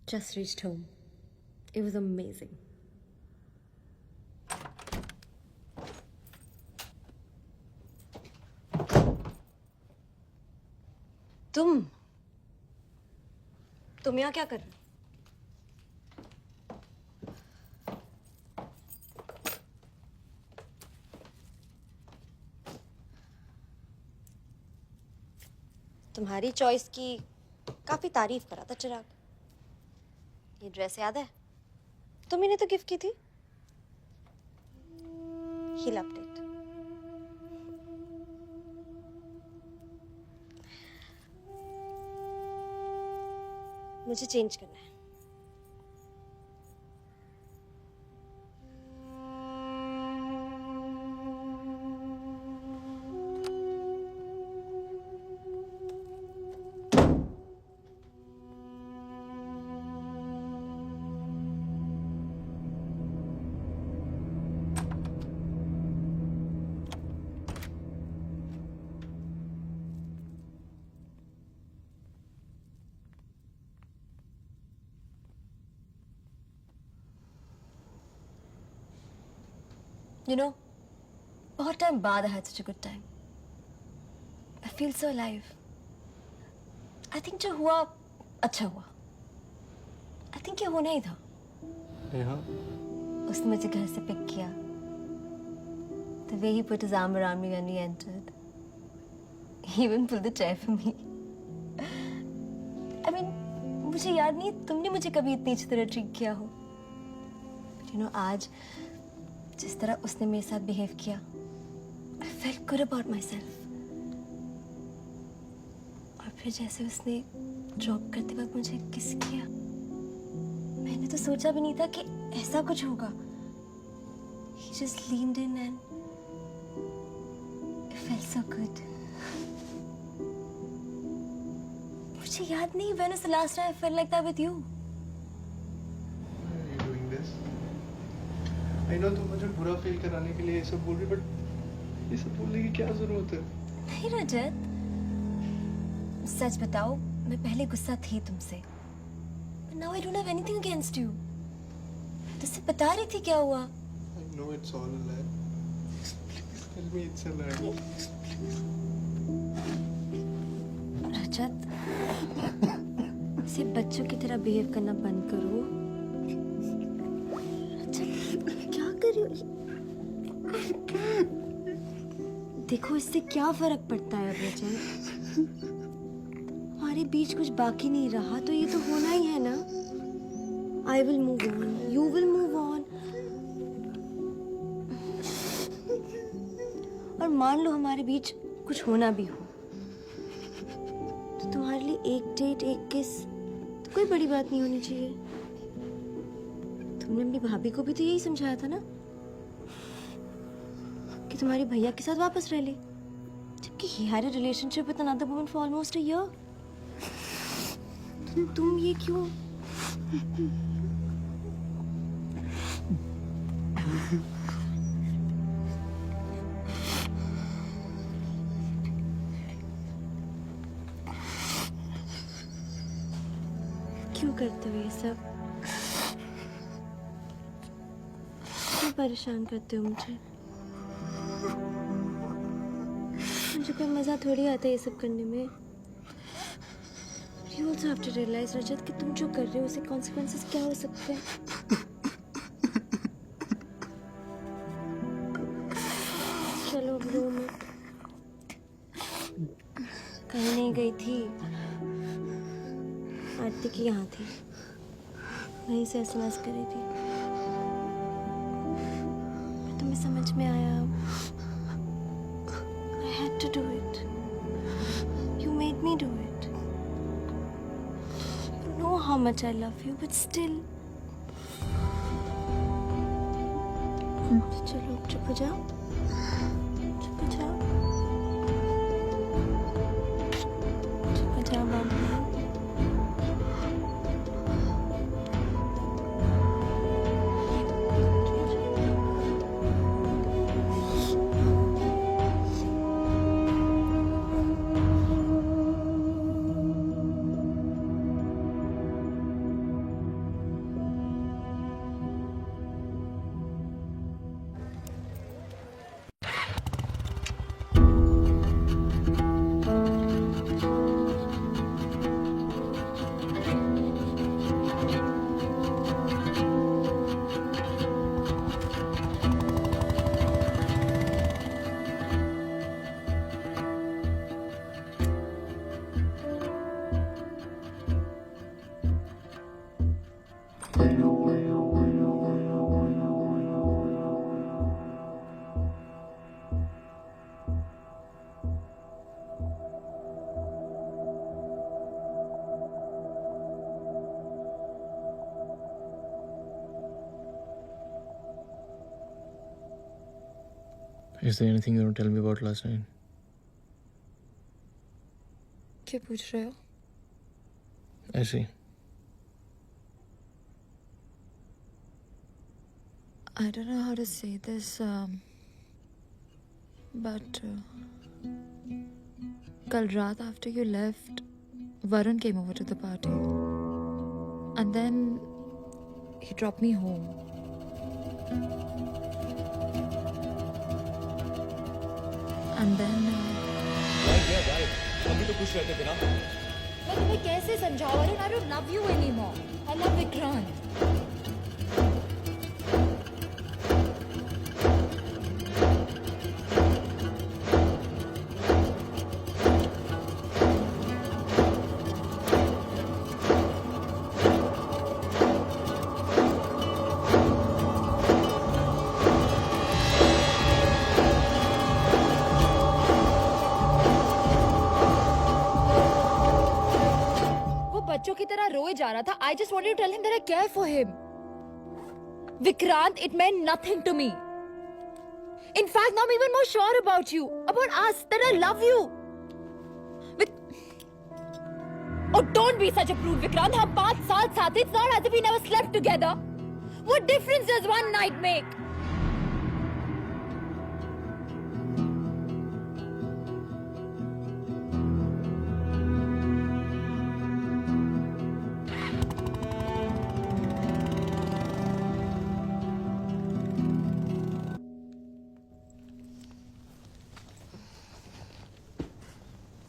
Just reached home. It was amazing. तुम यहाँ क्या कर रहे हो? तुम्हारी चॉइस की काफी तारीफ करा था चिराग। ये ड्रेस याद है? तुम इन्हें तो गिफ्ट की थी। He loved it. मुझे चेंज करना है। You know, बहुत टाइम बाद I had such a good time. I feel so alive. I think जो हुआ अच्छा हुआ. I think ये होना ही था. नेहा, उसने मुझे घर से पिक किया. The way he put his arm around me when we entered. He even pulled the chair for me. I mean, मुझे याद नहीं तुमने मुझे कभी इतनी अच्छी तरह ट्रीट किया हो. But you know, आज जिस तरह उसने मेरे साथ बिहेव किया, I felt good about myself. और फिर जैसे उसने ड्रॉप करते वक्त मुझे किस किया, मैंने तो सोचा भी नहीं था कि ऐसा कुछ होगा. He just leaned in and it felt so good. मुझे याद नहीं when was the last time I felt like that with you. Why are you doing this? I know तुम मुझे बुरा फील कराने के लिए ये सब बोल रही, बट ये सब बोलने की क्या जरूरत है? नहीं रजत, सच बताओ, मैं पहले गुस्सा थी तुमसे. But now I don't have anything against you. तुझसे बता रही थी क्या हुआ. I know it's all a lie. Please tell me it's a lie. रजत, सिर्फ बच्चों की तरह बिहेव करना बंद करो. क्या कर रही हो? देखो इससे क्या फर्क पड़ता है अब रजत. हमारे बीच कुछ बाकी नहीं रहा तो ये तो होना ही है ना. I will move on. You will move on. और मान लो हमारे बीच कुछ होना भी हो तो तुम्हारे लिए एक डेट एक किस तो कोई बड़ी बात नहीं होनी चाहिए. तुमने अपनी भाभी को भी तो यही समझाया था ना कि तुम्हारे भैया के साथ वापस रह ले, जबकि he had a relationship with another woman for almost a year. तुम ये क्यों? क्यों करते हो ये सब? क्यों परेशान करते हो मुझे? मुझे कोई मजा थोड़ी आता है ये सब करने में. You also have to realize, रजत, कि तुम जो कर रहे हो उसके consequences क्या हो सकते हैं. चलो अब रो मत. कहीं नहीं गई थी. आरती की यहाँ थी, वहीं से SMS करी थी. तुम्हें समझ में आया. I had to do it. You made me do it. You know how much I love you, but still. चलो चुप हो जाओ. चुप हो जाओ. चुप हो जाओ मामा. Is there anything you want to tell me about last night? क्या पूछ रहे हो? ऐसे ही. I don't know how to say this, but kal raat after you left, Varun came over to the party. And then he dropped me home. And then अभी तो खुश रहते थे ना. मैं तुम्हें कैसे समझाऊं? Varun, I don't love you anymore. I love Vikrant. बच्चों की तरह रोए जा रहा था. I just wanted to tell him that I care for him. Vikrant, it meant nothing to me. In fact, now I'm even more sure about you, about us, that I love you. Oh, don't be such a prude, Vikrant. हम 5 साल साथ थे. It's not as if we never slept together. What difference does one night make?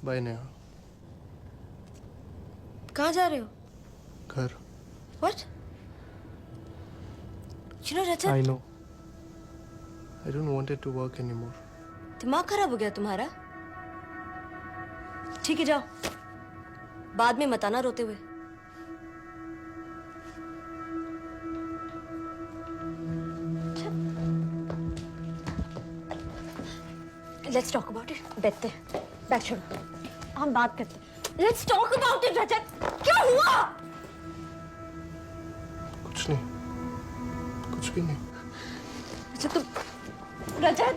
Bye Neha. कहाँ जा रहे हो? घर. What? You know, Rajat, I know. I don't want it to work anymore. दिमाग खराब हो गया तुम्हारा? ठीक है, जाओ. बाद में मत आना रोते हुए. Let's talk about it. बैठते हैं. बैठ छोड़ो. हम बात करते हैं. Let's talk about it, Rajat. क्या हुआ? कुछ नहीं. कुछ भी नहीं. अच्छा तुम रजत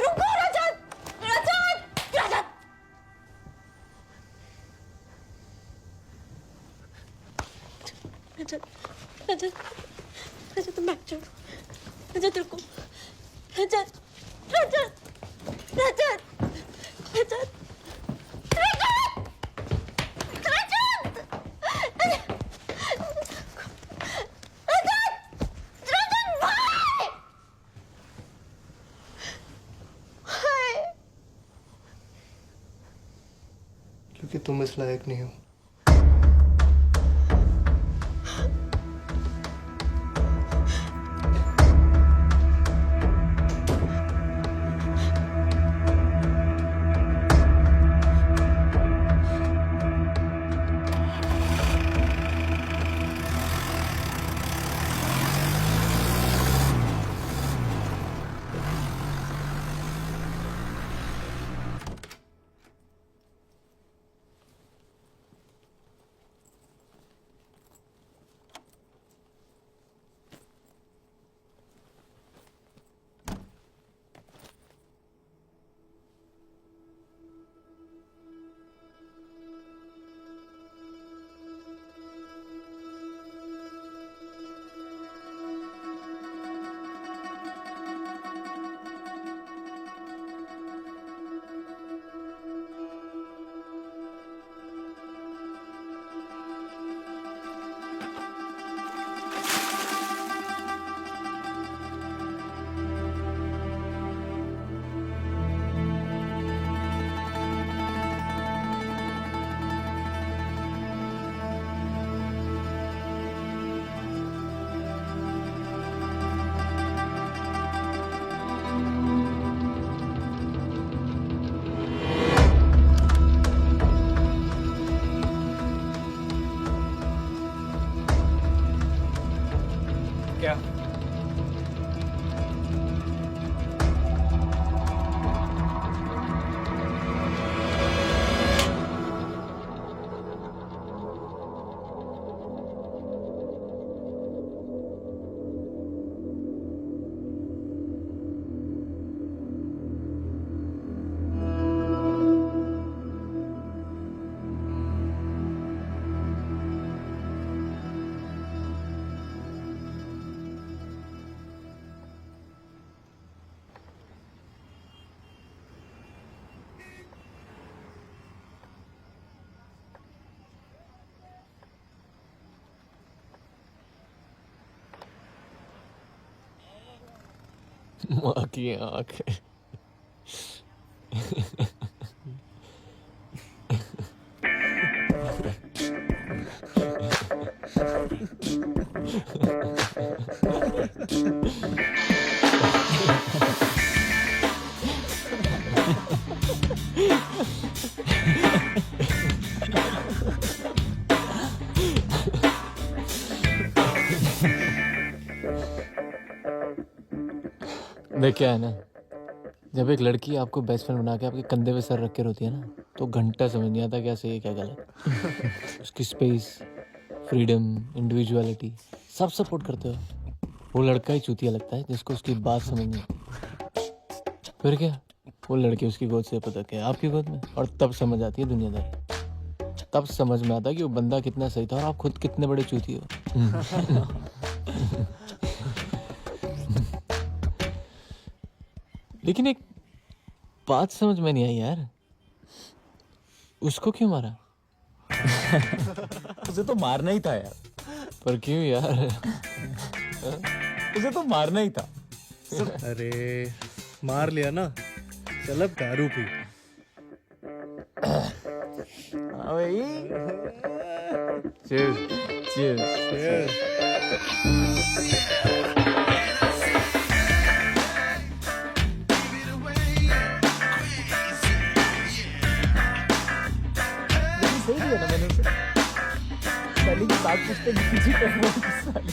रुको. रजत तुम बैठ छोड़ो. रजत रुको. रजत क्योंकि तुम इस लायक नहीं हो. माँ की आँख है। देख क्या है ना, जब एक लड़की आपको बेस्ट फ्रेंड बना के आपके कंधे पे सर रख के रोती है ना, तो घंटा समझ नहीं आता क्या सही है क्या गलत। उसकी स्पेस, फ्रीडम, इंडिविजुअलिटी सब सपोर्ट करते हो। वो लड़का ही चूतिया लगता है जिसको उसकी बात समझ नहीं आती। फिर क्या, वो लड़की उसकी गोद से पता क्या आपकी गोद में, और तब समझ आती है दुनियादारी। तब समझ में आता है कि वो बंदा कितना सही था और आप खुद कितने बड़े चूती हो। लेकिन एक बात समझ में नहीं आई यार, उसको क्यों मारा? उसे तो मारना ही था यार। पर क्यों यार? उसे तो मारना ही था। अरे मार लिया ना, चल अब दारू पी। Cheers. Cheers. Cheers. सही दिया ना मैंने उसे। साली की बात पूछते किसी पे वो साली।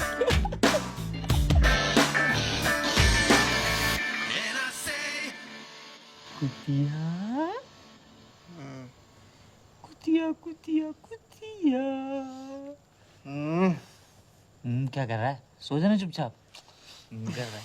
कुतिया कुतिया कुतिया। क्या कर रहा है? सो जाना चुपचाप। कर रहा है।